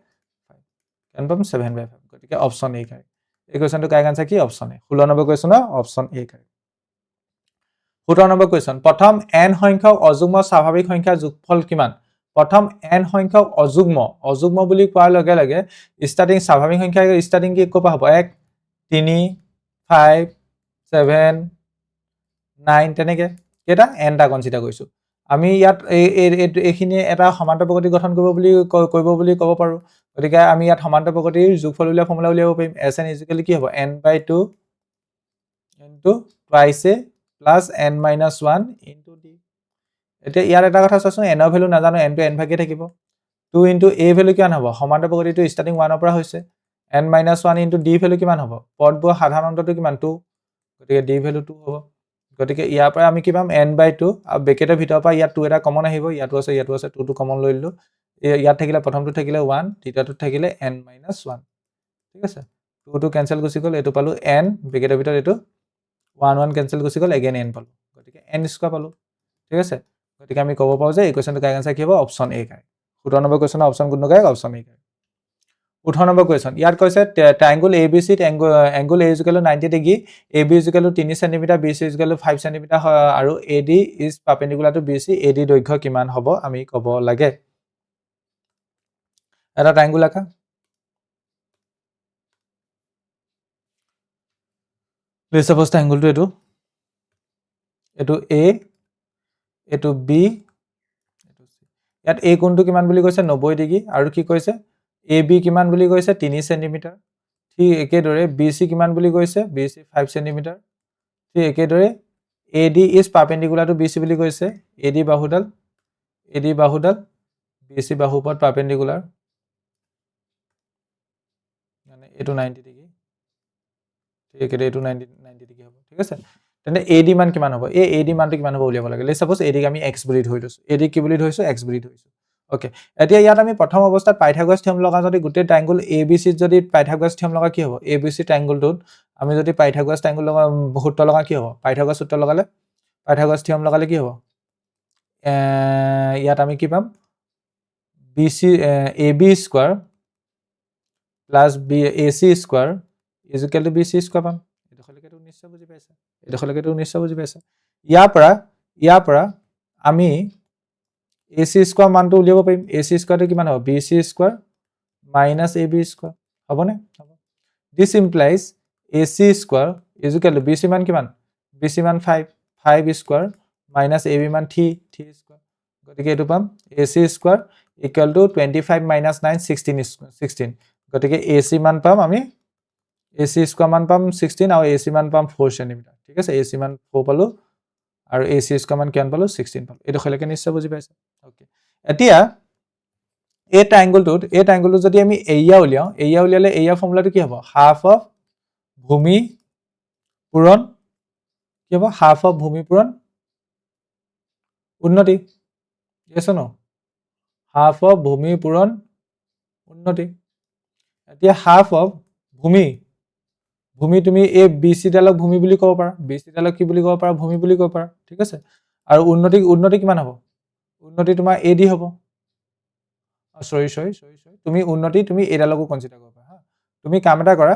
কেন পাম 7/5 গতিকে অপচন এ কাৰেক্ট এই কোৱেশ্চনটো কাৰেক্ট আনসাৰ কি অপচন এ 16 নম্বৰ কোৱেশ্চনৰ option A correct 17 number question প্ৰথম n সংখ্যক অযুগ্ম স্বাভাৱিক সংখ্যাৰ যোগফল কিমান প্ৰথম n সংখ্যক অযুগ্ম বুলি কোৱাৰ লগে লগে স্টাৰ্টিং স্বাভাৱিক সংখ্যাৰ স্টাৰ্টিং কি কোপা হ'ব 1 3 5 7 9 তেনেকে কেটা n টা কনসিডাৰ কৰিছো আমি ইয়াত এইখিনি এটা সমান্তৰাল প্ৰগতি গঠন কৰিব বুলি ক'ব পাৰো গতিকে আমি ইয়াত সমান্তৰাল প্ৰগতিৰ যোগফল উলিয়া ফৰ্মুলা উলিয়াব পাৰিম sn = কি হ'ব n/2 * twice a plus n - 1 into d এতিয়া ইয়াৰ এটা কথা চাচোন n ৰ ভ্যালু নাজানো n টো n ভাগে থাকিব 2 into a ভ্যালু কিমান হ'ব সমান্তৰাল প্ৰগতিটো ষ্টাৰ্টিং 1 ৰ পৰা হৈছে n - 1 into d ভ্যালু কিমান হ'ব পদবোৰ সাধাৰণটো কিমান 2 গতিকে d ভ্যালু 2 হ'ব গতিকে ইয়াৰ পৰা আমি কি পাম n/2 আৰু ব্ৰেকেটৰ ভিতৰৰ পৰা ইয়াত 2 এটা কমন আহিব ইয়াতো আছে 2 টো কমন লৈ লিলো ইয়াত থাকিলে প্ৰথমটো থাকিলে 1 দ্বিতীয়টো থাকিলে n - 1 ঠিক আছে 2 টো ক্যান্সেল গুচি গ'ল এটো পালো n ব্ৰেকেটৰ ভিতৰত এটো 1 1 ক্যান্সেল গুচি গ'ল এগেইন n পালো গতিকে n² পালো ঠিক আছে গতিকে আমি ক'ব পাৰো যে এই কোৱেশ্চনটো কাৰেক্ট আনসাৰ কি হ'ব অপচন এ কাৰেক্ট 17 নম্বৰ কোৱেশ্চনৰ অপচন কোনটো correct option A correct 18 number question ইয়াত কৈছে ট্ৰায়াঙ্গল ABC angle A = 90 degree AB = 3 cm BC = 5 cm আৰু AD is perpendicular to BC AD দৈৰ্ঘ্য কিমান হ'ব আমি ক'ব লাগে এটা ট্ৰায়াঙ্গল আঁকা Let's suppose triangle to etu A, etu B, etu C. Yat A কোণটো কিমান বুলি কৈছে 90 ডিগ্ৰী আৰু কি কৈছে AB কিমান বুলি কৈছে 3 cm ঠিক একেদৰে BC কিমান বুলি কৈছে BC 5 cm ঠিক একেদৰে AD is perpendicular to BC বুলি কৈছে AD বাহুডাল BC বাহুপথ perpendicular মানে এটো 90 ডিগ্ৰী ঠিক একেদৰে এটো 90 ডিগ্ৰী হ'ব ঠিক আছে তেনে AD মান কিমান হ'ব এই AD মানটো কিমান হ'ব উলিয়াব লাগে লেটস সাপোজ AD ক আমি x বুলি ধৰি লৈছো AD কি বুলি ধৰিছো x বুলি ধৰিছো ওকে এতিয়া ইয়াত আমি প্ৰথম অৱস্থাত পাইথাগোৰাছ থিওৰাম লগা যদি গোটেই ট্ৰায়াঙ্গল ABC যদি পাইথাগোৰাছ থিওৰাম লগা কি হ'ব ABC ট্ৰায়াঙ্গলটোত আমি যদি পাইথাগোৰাছ ট্ৰায়াঙ্গল লগা সূত্ৰ লগা কি হ'ব পাইথাগোৰাছ সূত্ৰ লগালে পাইথাগোৰাছ থিওৰাম লগালে কি হ'ব ইয়াত আমি কি পাম BC AB square plus AC square is equal to BC square পাম এডখলৈকেটো নিশ্চয় বুজি পাইছা ইয়াৰ ইয়াৰ পৰা আমি AC স্কয়াৰ মানটো উলিয়াব পাৰিম AC স্কয়াৰটো কিমান হ'ব BC square minus AB square হ'বনে হ'ব this implies AC square is equal to BC মান কিমান BC মান 5 স্কয়াৰ minus AB মান 3 স্কয়াৰ গতিকে এটো পাম AC square equal to 25 minus 9 16 গতিকে AC মান পাম আমি AC স্কয়াৰ মান পাম 16 আৰু AC মান পাম 4 cm ঠিক আছে AC মান 4 পালো আৰু AC স্কয়াৰ মান কিমান পালো 16 পালো এটো খলৈকে নিশ্চয় বুজি পাইছে ওকে এতিয়া এই ট্ৰায়াঙ্গলটো যদি আমি এৰিয়া উলিয়ালে এৰিয়া ফৰ্মুলাটো কি হ'ব হাফ অফ ভূমি পূৰণ কি হ'ব হাফ অফ ভূমি পূৰণ উন্নতি yes or no half of ভূমি পূৰণ উন্নতি এতিয়া হাফ অফ ভূমি তুমি এই BC ডালক ভূমি বুলি ক'ব পাৰা BC ডালক কি বুলি ক'ব পাৰা ভূমি বুলি ক'ব পাৰা ঠিক আছে আৰু উন্নতি কিমান হ'ব উন্নতি তোমাৰ AD হ'ব সৰি তুমি উন্নতি তুমি এডালকো কনসিডাৰ কৰিব পাৰা তুমি কাম এটা কৰা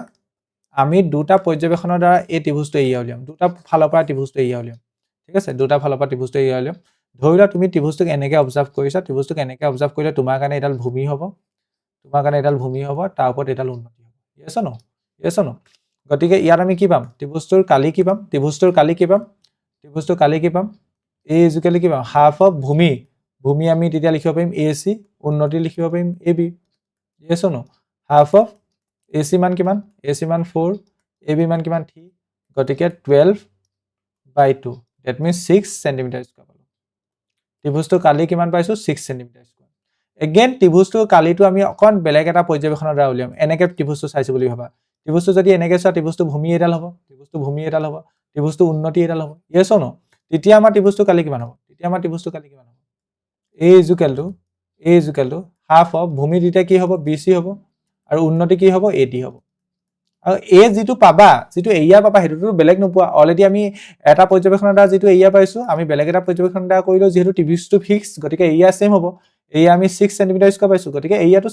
আমি দুটা পৰ্যবেক্ষণৰ দ্বাৰা এই ত্ৰিভুজটো এৰিয়া উলিয়াম দুটা ফালৰ পৰা ত্ৰিভুজটো এৰিয়া উলিয়াম ঠিক আছে দুটা ফালৰ পৰা ত্ৰিভুজটো এৰিয়া উলিয়াম ধৰিলা তুমি ত্ৰিভুজটোক এনেকৈ অবজাৰ্ভ কৰিছা ত্ৰিভুজটোক এনেকৈ অবজাৰ্ভ কৰিলে তোমাৰ কাৰণে এডাল ভূমি হ'ব তাৰ ওপৰত এডাল উন্নতি হ'ব yes or no গতিকে ইয়াত আমি কি পাম ত্ৰিভুজটোৰ কালি কি পাম a ইকুৱেল কি পাম হাফ অফ ভূমি আমি তেতিয়া লিখিব পাৰিম AC উন্নতি লিখিব পাৰিম AB yes or no half of AC মান কিমান AC মান 4 AB মান কিমান 3 গতিকে 12/2 that means 6 cm স্কয়াৰ পালো ত্ৰিভুজটো কালি কিমান পাইছো 6 cm স্কয়াৰ এগেইন ত্ৰিভুজটো কালিটো আমি অকন বেলেগ এটা পৰ্যবেক্ষণৰ দ্বাৰা উলিয়াম এনেকৈ ত্ৰিভুজটো চাইছো বুলি ভাবা ত্ৰিভুজটো যদি এনেকৈ চোৱা ত্ৰিভুজটো ভূমি এডাল হ'ব ত্ৰিভুজটো উন্নতি এডাল হ'ব yes or no তেতিয়া আমাৰ ত্ৰিভুজটো কালি কিমান হ'ব A equal to half of ভূমি তেতিয়া কি হ'ব BC হ'ব আৰু উন্নতি কি হ'ব AD হ'ব আৰু A যিটো এৰিয়া পাবা হেতুটো বেলেগ নোপোৱা অলৰেডি আমি এটা পৰ্যবেক্ষণৰ দ্বাৰা যিটো এৰিয়া পাইছো আমি বেলেগ এটা পৰ্যবেক্ষণৰ দ্বাৰা কৰিলো যেহেতু ত্ৰিভুজটো ফিক্স গতিকে এৰিয়া সেম হ'ব এৰিয়া আমি 6 cm স্কয়াৰ পাইছো গতিকে এৰিয়াটো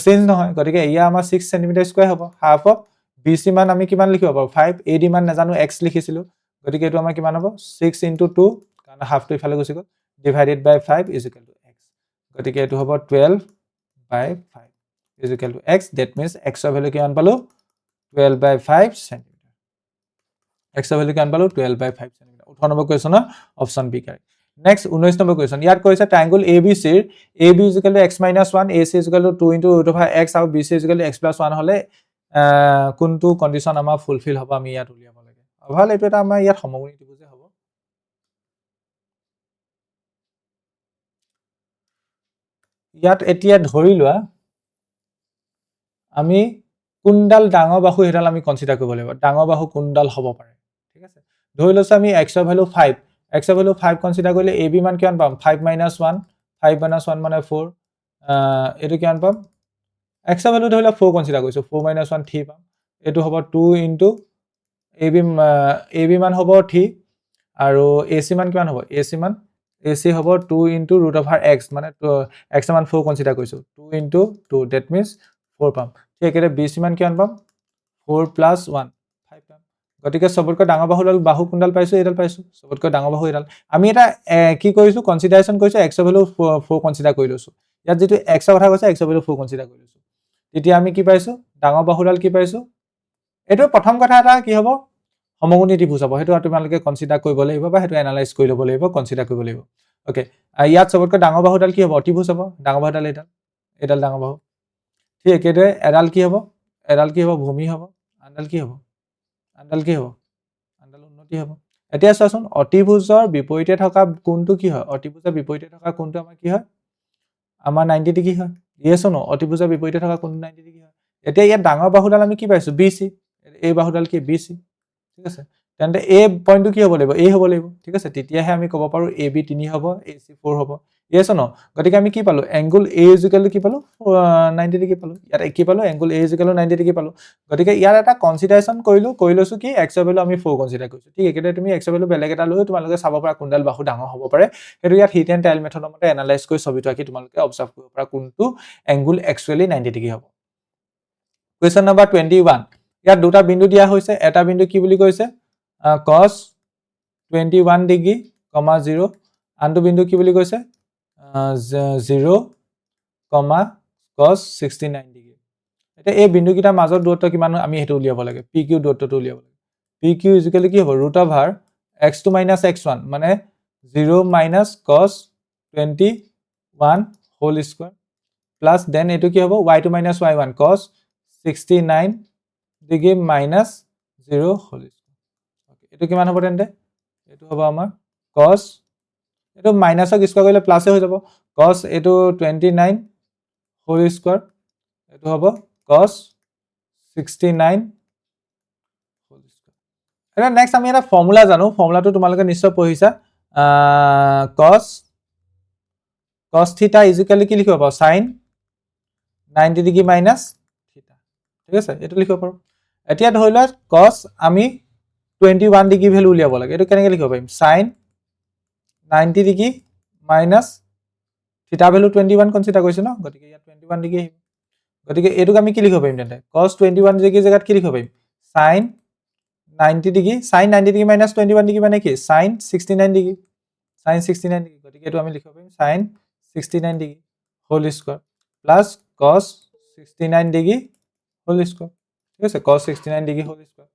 চেঞ্জ নহয় গতিকে এৰিয়া আমাৰ 6 cm স্কয়াৰ হ'ব হাফ অফ BC মান আমি কিমান লিখিব পাৰো 5 AD মান নাজানো x লিখিছিলো গতিকে এটো আমাৰ কিমান হ'ব 6 * 2 কাৰণ হাফটো ইফালে গুচি গ'ল divided by 5 is equal to x গতিকে এটো হ'ব 12/5 is equal to x that means x ৰ ভ্যালু কিমান পালো 12/5 cm x ৰ ভ্যালু কিমান পালো 12/5 cm 18 নম্বৰ কোৱেশ্চনৰ অপচন বি কাৰেক্ট নেক্সট 19 নম্বৰ কোৱেশ্চন ইয়াত কৈছে ট্ৰায়াঙ্গল ABC ৰ AB = x - 1 AC = 2 * √x আৰু BC = x + 1 হলে কোনটো কন্ডিশন আমাৰ ফুলফিল হ'ব আমি ইয়াত উলিয়াব লাগে ভাল এটো এটা আমাৰ ইয়াত সমকোণী ত্ৰিভুজে হ'ব ইয়াত এতিয়া ধৰি লোৱা আমি কোনডাল ডাঙৰ বাহু হেডাল আমি কনসিডাৰ কৰিব লাগিব ডাঙৰ বাহু কোনডাল হ'ব পাৰে ঠিক আছে ধৰি লৈছো আমি x ৰ ভ্যালু 5 কনসিডাৰ কৰিলে AB মান কিমান পাম 5 - 1 মানে 4 এটো কিমান পাম x ৰ ভ্যালু ধৰিলে 4 কনসিডাৰ কৰিছো 4 - 1 3 পাম এটো হ'ব 2 * AB মান হ'ব 3 আৰু AC মান কিমান হ'ব AC হ'ব 2 * √x মানে x মান 4 কনসিডাৰ কৰিছো 2 * 2 that means 4 পাম ঠিক একেদৰে BC মান কিমান পাম 4 + 1 5 পাম গতিকে সবতকৈ ডাঙৰ বাহু কোনডাল পাইছো এডাল পাইছো সবতকৈ ডাঙৰ বাহু এডাল আমি এটা কি কৰিছো কনসিডাৰেচন কৰিছো x ৰ ভ্যালু 4 কনসিডাৰ কৰি লৈছো ইয়াত যেটো x ৰ কথা কৈছে x ৰ ভ্যালু 4 কনসিডাৰ কৰি লৈছো তেতিয়া আমি কি পাইছো ডাঙৰ বাহুডাল কি পাইছো এটো প্ৰথম কথা এটা কি হ'ব সমকোণী ত্ৰিভুজ হ'ব হেতু তোমালোকে কনসিডাৰ কৰিব লাগিব বা হেতু এনালাইজ কৰি ল'ব লাগিব কনসিডাৰ কৰিব লাগিব ওকে ইয়াত সবতকৈ ডাঙৰ বাহুডাল কি হ'ব ত্ৰিভুজ হ'ব ডাঙৰ বাহুডাল এডাল ডাঙৰ বাহু ঠিক একেদৰে এডাল কি হ'ব ভূমি হ'ব আনডাল কি হ'ব আনডাল উন্নতি হ'ব এতিয়া চোৱাচোন অতিভুজৰ বিপৰীতে থকা কোণটো কি হয় অতিভুজৰ বিপৰীতে থকা কোণটো আমাৰ কি হয় আমাৰ 90 ডিগ্ৰী হয় yes or no অতিভুজৰ বিপৰীতে থকা কোণটো 90 ডিগ্ৰী হয় এতিয়া ইয়াত ডাঙৰ বাহুডাল আমি কি পাইছো BC এই বাহুডাল কি BC ঠিক আছে তেন্তে a পইণ্টটো কি হ'ব লাগিব a হ'ব লাগিব ঠিক আছে তেতিয়াহে আমি ক'ব পাৰো AB 3 হ'ব AC 4 হ'ব yes or no গতিকে আমি কি পালো এংগল A = কি পালো 90 ডিগ্ৰী পালো ইয়াত কি পালো এংগল A = 90 ডিগ্ৰী পালো গতিকে ইয়াৰ এটা কনসিডাৰেচন কৰিলৈছো কি x ৰ ভ্যালু আমি 4 কনসিডাৰ কৰিছো ঠিক একেদৰে তুমি x ৰ ভ্যালু বেলেগ এটা লৈ তোমালোকে চাব পাৰা কোনডাল বাহু ডাঙৰ হ'ব পাৰে হেতু ইয়াত হিট এণ্ড টাইল মেথডৰ মতে এনালাইজ কৰি ছবিটো আঁকি তোমালোকে অবজাৰ্ভ কৰিব পাৰা কোনটো এংগল একচুয়ালি 90 ডিগ্ৰী হ'ব কোৱেশ্চন নম্বৰ 21 ইয়াত দুটা বিন্দু দিয়া হৈছে এটা বিন্দু কি বুলি কৈছে cos 21 ডিগ্ৰী 0 আনটো বিন্দু কি বুলি কৈছে 0, cos 69 ডিগ্ৰী এতিয়া এই বিন্দুকেইটাৰ মাজৰ দূৰত্ব কিমান আমি হেতু উলিয়াব লাগে PQ দূৰত্বটো উলিয়াব লাগে PQ ইকুৱেল কি হ'ব √x2 - x1 মানে 0 - cos 21 whole square plus then এটো কি হ'ব y2 - y1 cos 69 degree minus 0 whole square okay এটো কিমান হ'ব তেন্তে এটো হ'ব আমাৰ cos এটো মাইনাসক স্কয়াৰ কৰিলে প্লাসে হৈ যাব cos এটো 29 হোল স্কয়ার এটো হ'ব cos 69 হোল স্কয়ার এটা নেক্সট আমি এটা ফর্মুলা জানো ফর্মুলাটো তোমালোকে নিশ্চয় পঢ়িছা cos theta ইকুৱেল কি লিখিব পাৰো sin 90 ডিগ্ৰী মাইনাস থিটা ঠিক আছে এটো লিখিব পাৰো এতিয়া ধৰি লোৱা cos আমি 21 ডিগ্ৰী ভ্যালু উলিয়াব লাগে এটো কেনেকৈ লিখিব পাৰিম sin 90 ডিগ্ৰী মাইনাস থিটা ভ্যালু 21 কনসিডাৰ কৰিছো ন গতিকে ইয়াত 21 ডিগ্ৰী আহিব গতিকে এটোক আমি কি লিখিব পাৰিম তেন্তে cos 21 ডিগ্ৰী জায়গাত কি লিখিব পাৰিম sin 90 degree sin 90 degree minus 21 degree মানে কি sin 69 ডিগ্ৰী sin 69 ডিগ্ৰী গতিকে এটো আমি লিখিব পাৰিম sin 69 degree whole square plus cos 69 degree whole square ঠিক আছে cos 69 ডিগ্ৰী হোল স্কয়াৰ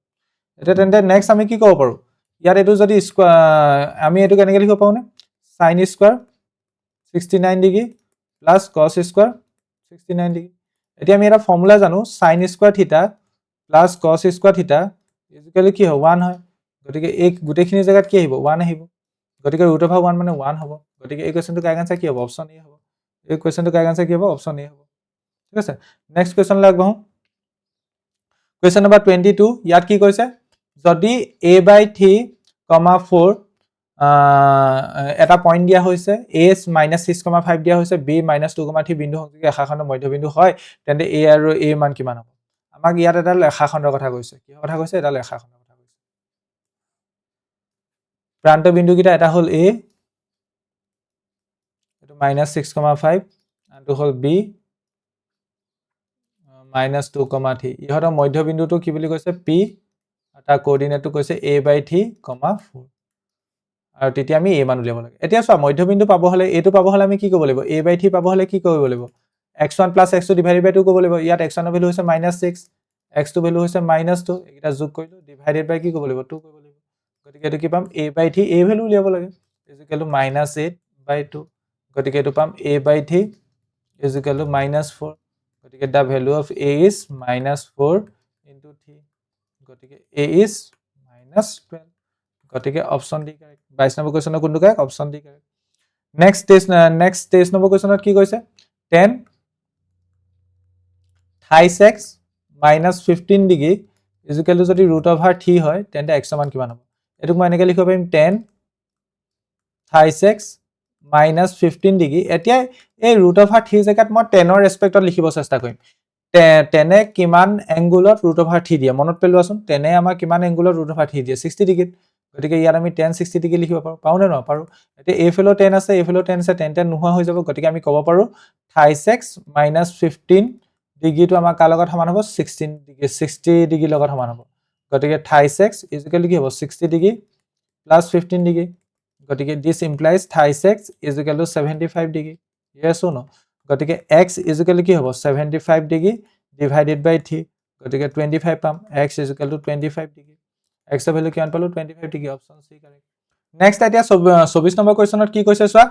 এটা তেন্তে নেক্সট আমি কি ক'ব পাৰো ইয়াত এটো যদি আমি এটো কেনেকৈ লিখিব পাৰো নে sin square 69 degree plus cos square 69 degree এতিয়া আমি এটা ফৰ্মুলা জানো sin স্কয়াৰ থিটা প্লাস cos স্কয়াৰ থিটা ইকুৱেল কি হয় 1 হয় গতিকে এই গুটেখিনি জায়গাত কি আহিব 1 আহিব গতিকে √1 মানে 1 হ'ব গতিকে এই কোৱেশ্চনটো কাৰেক্ট আনসাৰ কি হ'ব অপচন এ হ'ব এই কোৱেশ্চনটো কাৰেক্ট আনসাৰ কি হ'ব অপচন এ হ'ব ঠিক আছে নেক্সট কোৱেশ্চন লাগবহু কোৱেশ্চন নম্বৰ 22 ইয়াত কি কৈছে যদি a/3, 4 এটা পয়েন্ট দিয়া হৈছে a - 6,5 দিয়া হৈছে b - 2,3 বিন্দু সংযোগী ৰেখাখণ্ডৰ মধ্যবিন্দু হয় তেন্তে a আৰু a মান কিমান হ'ব আমাক ইয়াত এটা ৰেখাখণ্ডৰ কথা কৈছে কি কথা কৈছে এটা ৰেখাখণ্ডৰ কথা কৈছে প্ৰান্ত বিন্দুকিটা এটা হ'ল a এটো -6,5 আনটো হ'ল b -2,3 ইহতৰ মধ্যবিন্দুটো কি বুলি কৈছে p আৰু তাৰ কোঅৰ্ডিনেটটো কৈছে a/3, 4 আৰু তেতিয়া আমি a মান উলিয়াব লাগে এতিয়া চোৱা মধ্যবিন্দু পাব হলে এটো পাব হলে আমি কি কৰিব লাগিব a/3 পাব হলে কি কৰিব লাগিব x1 + x2 ডিভাইডেড বাই 2 কৰিব লাগিব ইয়াত x1 ৰ ভ্যালু হৈছে -6 x2 ভ্যালু হৈছে -2 এটা যোগ কৰিলো ডিভাইডেড বাই কি কৰিব লাগিব 2 কৰিব লাগিব গতিকে এটো কি পাম a/3 a ভ্যালু উলিয়াব লাগে ইকুৱেল টু -8/2 গতিকে এটো পাম a/3 ইকুৱেল টু -4 গতিকে দা ভ্যালু অফ a is -4 * 3 গতিকে a is -12 গতিকে অপচন ডি কারেক্ট 22 নম্বৰ কোৱেশ্চনৰ কোনটো correct option D correct next 23 নম্বৰ কোৱেশ্চনত কি কৈছে tan 28x - 15 degree equal to যদি √3 হয় তেন্তে x মান কিমান হ'ব এটোক মই এনেকৈ লিখিব পাৰিম tan 28x - 15 ডিগ্ৰী এতিয়া এই √3 জায়গাত মই tan ৰ ৰেসপেক্টত লিখিব চেষ্টা কৰিম tan এ কিমান এংগুলত √3 দিয়ে মনত পেলোৱাচোন tan এ আমাৰ কিমান এংগুলত √3 দিয়ে 60 ডিগ্ৰী গতিকে ইয়াত আমি tan 60 ডিগ্ৰী লিখিব পাৰো পাউনে ন পাৰো এতিয়া এই ফেলো tan আছে এই ফেলো tan আছে tan নোহোৱা হৈ যাব গতিকে আমি ক'ব পাৰো 28x - 15 ডিগ্ৰীটো আমাৰ কাৰ লগত সমান হ'ব 60 ডিগ্ৰী লগত সমান হ'ব গতিকে 28x ইকুৱেল কি হ'ব 60 ডিগ্ৰী প্লাস 15 ডিগ্ৰী গতিকে this implies 28x equal to 75 degree yes or no গতিকে x ইকুৱেল কি হ'ব 75 ডিগ্ৰী ডিভাইডেড বাই 3 গতিকে 25 পাম x equal to 25 degree x এৰ ভ্যালু কিমান পালো 25 degree option C correct next এতিয়া 24 নম্বৰ কোৱেশ্চনত কি কৈছে চোৱা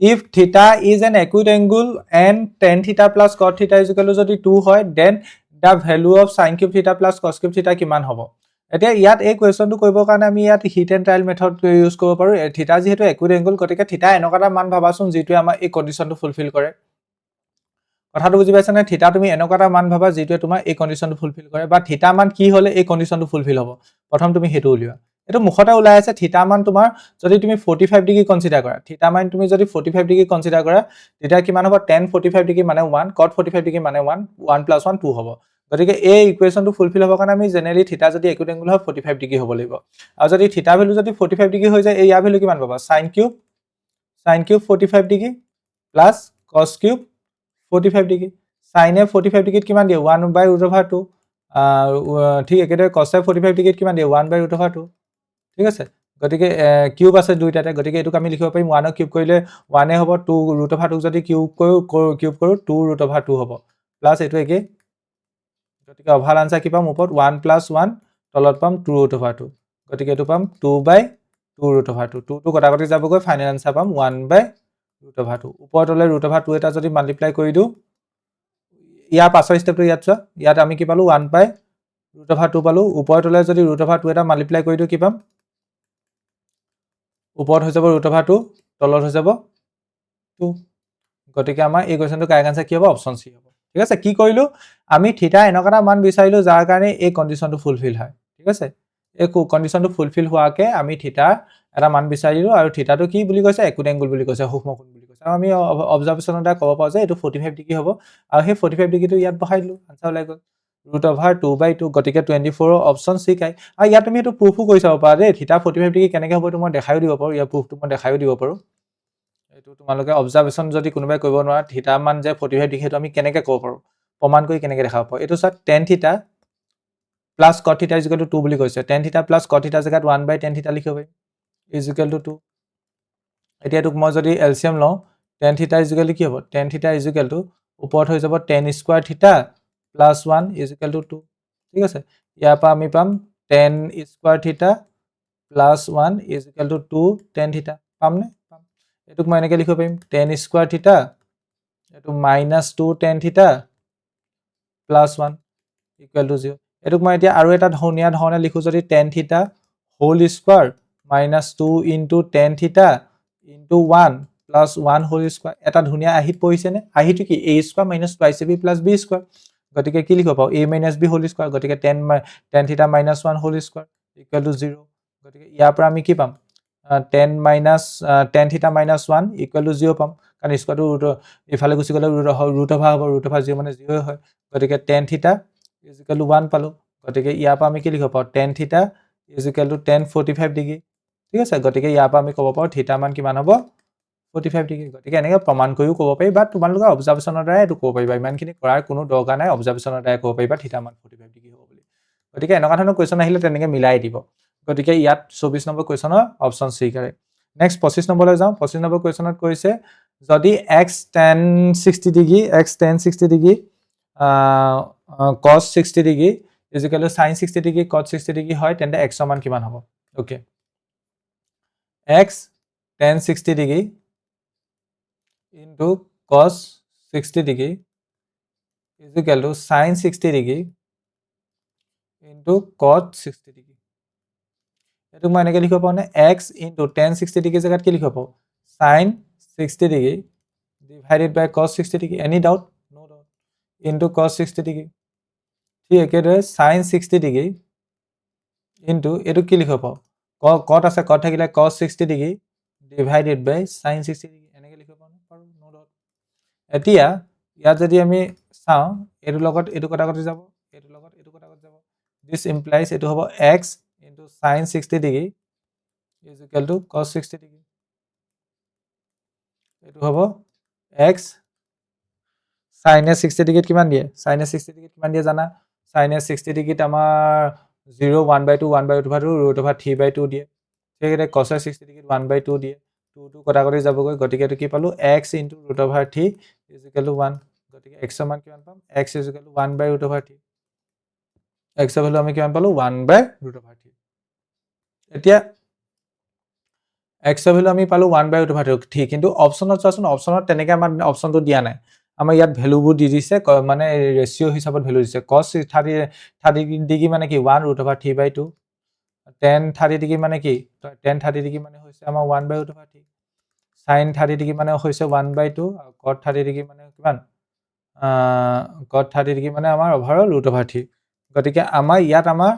if theta is an acute angle and tan theta plus cot theta is equal to যদি 2 হয় then the value of sin cube theta plus cos cube theta কিমান হ'ব এতিয়া ইয়াত এই কোৱেশ্চনটো কৰিবৰ কাৰণে আমি ইয়াত hit and trial method use কৰিব পাৰো থিটা যেহেতু একুইট এংগল গতিকে থিটা এনেকুৱা মান ভাবাচোন যেটো আমাৰ এই কন্ডিশনটো ফুলফিল কৰে কথাটো বুজি পাইছা নে থিটা তুমি এনেকুৱা মান ভাবা যেটো তোমাৰ এই কন্ডিশনটো ফুলফিল কৰে বা থিটা মান কি হলে এই কন্ডিশনটো ফুলফিল হ'ব প্ৰথম তুমি হেতু উলিয়া এটো মুখতে ওলাই আছে থিটা মান তোমাৰ যদি তুমি 45 ডিগ্ৰী কনসিডাৰ কৰা থিটা মান তুমি যদি 45 ডিগ্ৰী কনসিডাৰ কৰা তেতিয়া কিমান হ'ব tan 45 ডিগ্ৰী মানে 1 cot 45 ডিগ্ৰী মানে 1 1 + 1 2 হ'ব গতিকে এই ইকুৱেশনটো ফুলফিল হ'ব কাৰণে আমি জেনাৰেলি থিটা যদি একুইট এংগল হয় 45 ডিগ্ৰী হ'ব লাগিব আৰু যদি থিটা ভ্যালু যদি 45 ডিগ্ৰী হৈ যায় এই ইয়াৰ ভ্যালু কিমান পাবা sin cube 45 degree plus cos cube 45 degree sin এ 45 ডিগ্ৰীত কিমান দিয়ে 1/√2 ঠিক একেদৰে cos এ 45 ডিগ্ৰীত কিমান দিয়ে 1/√2 ঠিক আছে গতিকে কিউব আছে দুইটাতে গতিকে এটুক আমি লিখিব পাৰিম 1 কিউব কৰিলে 1 হ'ব 2 ৰুট অভাৰ 2 যদি কিউব কৰো 2 ৰুট অভাৰ 2 হ'ব প্লাস এটো একে গতিকে অভাৰ আনসাৰ কি পাম ওপৰত 1 + 1 তলত পাম 2 ৰুট অভাৰ 2 গতিকে এটো পাম 2/2 ৰুট অভাৰ 2 2 টো কটাকটি যাবগৈ ফাইনেল আনসাৰ পাম 1/ৰুট অভাৰ 2 ওপৰত হলে ৰুট অভাৰ 2 এটা যদি মাল্টিপ্লাই কৰি দিও ইয়াৰ পাছৰ স্টেপটো ইয়াত চোৱা ইয়াত আমি কি পালো 1/ৰুট অভাৰ 2 পালো ওপৰত হলে যদি ৰুট অভাৰ 2 এটা মাল্টিপ্লাই কৰি দিও কি পাম ওপৰত হৈ যাব ৰুট অভাৰ 2 তলত হৈ যাব 2 গতিকে আমাৰ এই কোৱেশ্চনটো কাৰেক্ট আনসাৰ কি হ'ব অপচন সি হ'ব ঠিক আছে কি কৰিলো আমি থিটা এনেকটা মান বিচাৰিলো যাৰ কাৰণে এই কন্ডিশনটো ফুলফিল হয় ঠিক আছে এই কন্ডিশনটো ফুলফিল হোৱাকে আমি থিটা এটা মান বিচাৰিলো আৰু থিটাটো কি বুলি কৈছে একুট এংগল বুলি কৈছে সূক্ষ্ম কোণ বুলি কৈছে আৰু আমি অবজাৰভেশনৰ দ্বাৰা ক'ব পাৰো যে এটো 45 ডিগ্ৰী হ'ব আৰু সেই 45 ডিগ্ৰীটো ইয়াত বহাই দিলো আনসাৰ ওলাই গ'ল ৰুট অভাৰ 2/2 গতিকে 24 অপচন সি কাই আৰু ইয়াত তুমি এটো প্ৰুফো কৰি চাব পাৰা দেই থিটা 45 ডিগ্ৰী কেনেকৈ হ'ব এটো মই দেখাইও দিব পাৰো ইয়াৰ প্ৰুফটো মই দেখাইও দিব পাৰো এটো তোমালোকে অবজাৰভেশন যদি কোনোবাই কৰিব নোৱাৰা থিটা মান যে 45 ডিগ্ৰী হেতু আমি কেনেকৈ ক'ব পাৰো প্ৰমাণ কৰি কেনেকৈ দেখাব পাৰো এটো সব tan থিটা প্লাস cot থিটা = 2 বুলি কৈছে tan থিটা প্লাস cot থিটা জায়গাত 1/tan থিটা লিখিব পাৰিম = 2 এতিয়া এটোক মই যদি এলসিএম লওঁ tan থিটা = কি হ'ব tan থিটা = ওপৰত হৈ যাব tan স্কয়াৰ থিটা প্লাস 1 = 2 ঠিক আছে ইয়াৰ পৰা আমি পাম tan স্কয়াৰ থিটা প্লাস 1 = 2 tan থিটা পাম নে পাম এটোক মই এনেকৈ লিখিব পাৰিম tan স্কয়াৰ থিটা এটো -2 tan থিটা প্লাস 1 = 0 এটোক মই এতিয়া আৰু এটা ধুনীয়া ধৰণে লিখো যদি tan থিটা হোল স্কয়াৰ -2 * tan থিটা * 1 প্লাস 1 হোল স্কয়াৰ এটা ধুনীয়া আহিত পৰিছে নে আহিটো কি a square - 2ab + b square গতিকে কি লিখিব পাও a - b হোল স্কয়াৰ গতিকে tan থিটা - 1 হোল স্কয়াৰ = 0 গতিকে ইয়াৰ পৰা আমি কি পাম tan থিটা - 1 = 0 পাম কাৰণ স্কয়াৰটো ইফালে গুচি গলে ৰুট অভাৰ হ'ব ৰুট অভাৰ 0 মানে 0 হয় গতিকে tan থিটা = 1 পালো গতিকে ইয়াৰ পৰা আমি কি লিখিব পাও tan থিটা = tan 45 ডিগ্ৰী ঠিক আছে গতিকে ইয়াৰ পৰা আমি ক'ব পাৰো থিটা মান কিমান হ'ব 45 ডিগ্ৰী গতিকে এনেকৈ প্ৰমাণ কৰিও ক'ব পাৰি বা তোমালোকে অবজাৰভেশনৰ দ্বাৰা এটো ক'ব পাৰিবা ইমানখিনি কৰাৰ কোনো দৰকাৰ নাই অবজাৰভেশনৰ দ্বাৰা ক'ব পাৰিবা থিটা মান 45 ডিগ্ৰী হ'ব বুলি গতিকে এনেকুৱা ধৰণৰ কোৱেশ্চন আহিলে তেনেকৈ মিলাই দিব গতিকে ইয়াত 24 নম্বৰ কোৱেশ্চনৰ অপচন সি কাৰেক্ট নেক্সট 25 নম্বৰলৈ যাওঁ 25 নম্বৰ কোৱেশ্চনত কৈছে যদি x tan 60 degree x tan 60 degree cos 60 degree = sin 60 degree cos 60 degree হয় তেন্তে x ৰ মান কিমান হ'ব okay x tan 60 degree into cos 60 degree is equal to sin 60 degree into cot 60 degree এটো মই এনেকৈ লিখিব পাও নে x into tan 60 degree জায়গাত কি লিখিব পাও sin 60 degree divided by cos 60 degree any doubt no doubt into cos 60 degree ঠিক একেদৰে sin 60 degree into এটো কি লিখিব পাও cot আছে cot থাকিলে cos 60 degree divided by sin 60 degree এনেকৈ লিখিব পাও পাৰো no doubt এতিয়া ইয়াত যদি আমি চাও এটো লগত এটো কটাকটি যাব এটো লগত এটো কটাকটি যাব this implies এটো হ'ব x into sin 60 degree is equal to cos 60 degree এটো হ'ব x sin 60 degree কিমান দিয়ে sin 60 degree কিমান দিয়ে জানা sin 60 degree আমাৰ 0 1/2 1/2 √3/2 দিয়ে ঠিক আছে cos 60 degree 1/2 দিয়ে 2 2 কটাকটি যাবগৈ গতিকে এটো কি পালো x into √3 is equal to 1 গতিকে x ৰ মান কিমান পাম x is equal to 1/√3 x ৰ ভ্যালু আমি কিমান পালো 1/√3 এতিয়া x ৰ ভ্যালু আমি পালো 1/√3 কিন্তু অপচনত চাচোন অপচনত তেনেকৈ আমাৰ অপচনটো দিয়া নাই আমাৰ ইয়াত ভ্যালুবোৰ দি দিছে মানে ৰেশিও হিচাপত ভ্যালু দিছে cos 30 ডিগ্ৰী মানে কি 1/3/2 tan 30 ডিগ্ৰী মানে কি tan 30 ডিগ্ৰী মানে হৈছে আমাৰ 1/√3 sin 30 ডিগ্ৰী মানে হৈছে 1/2 আৰু cot 30 ডিগ্ৰী মানে কিমান cot 30 ডিগ্ৰী মানে আমাৰ ওভাৰঅল √3 গতিকে আমাৰ ইয়াত আমাৰ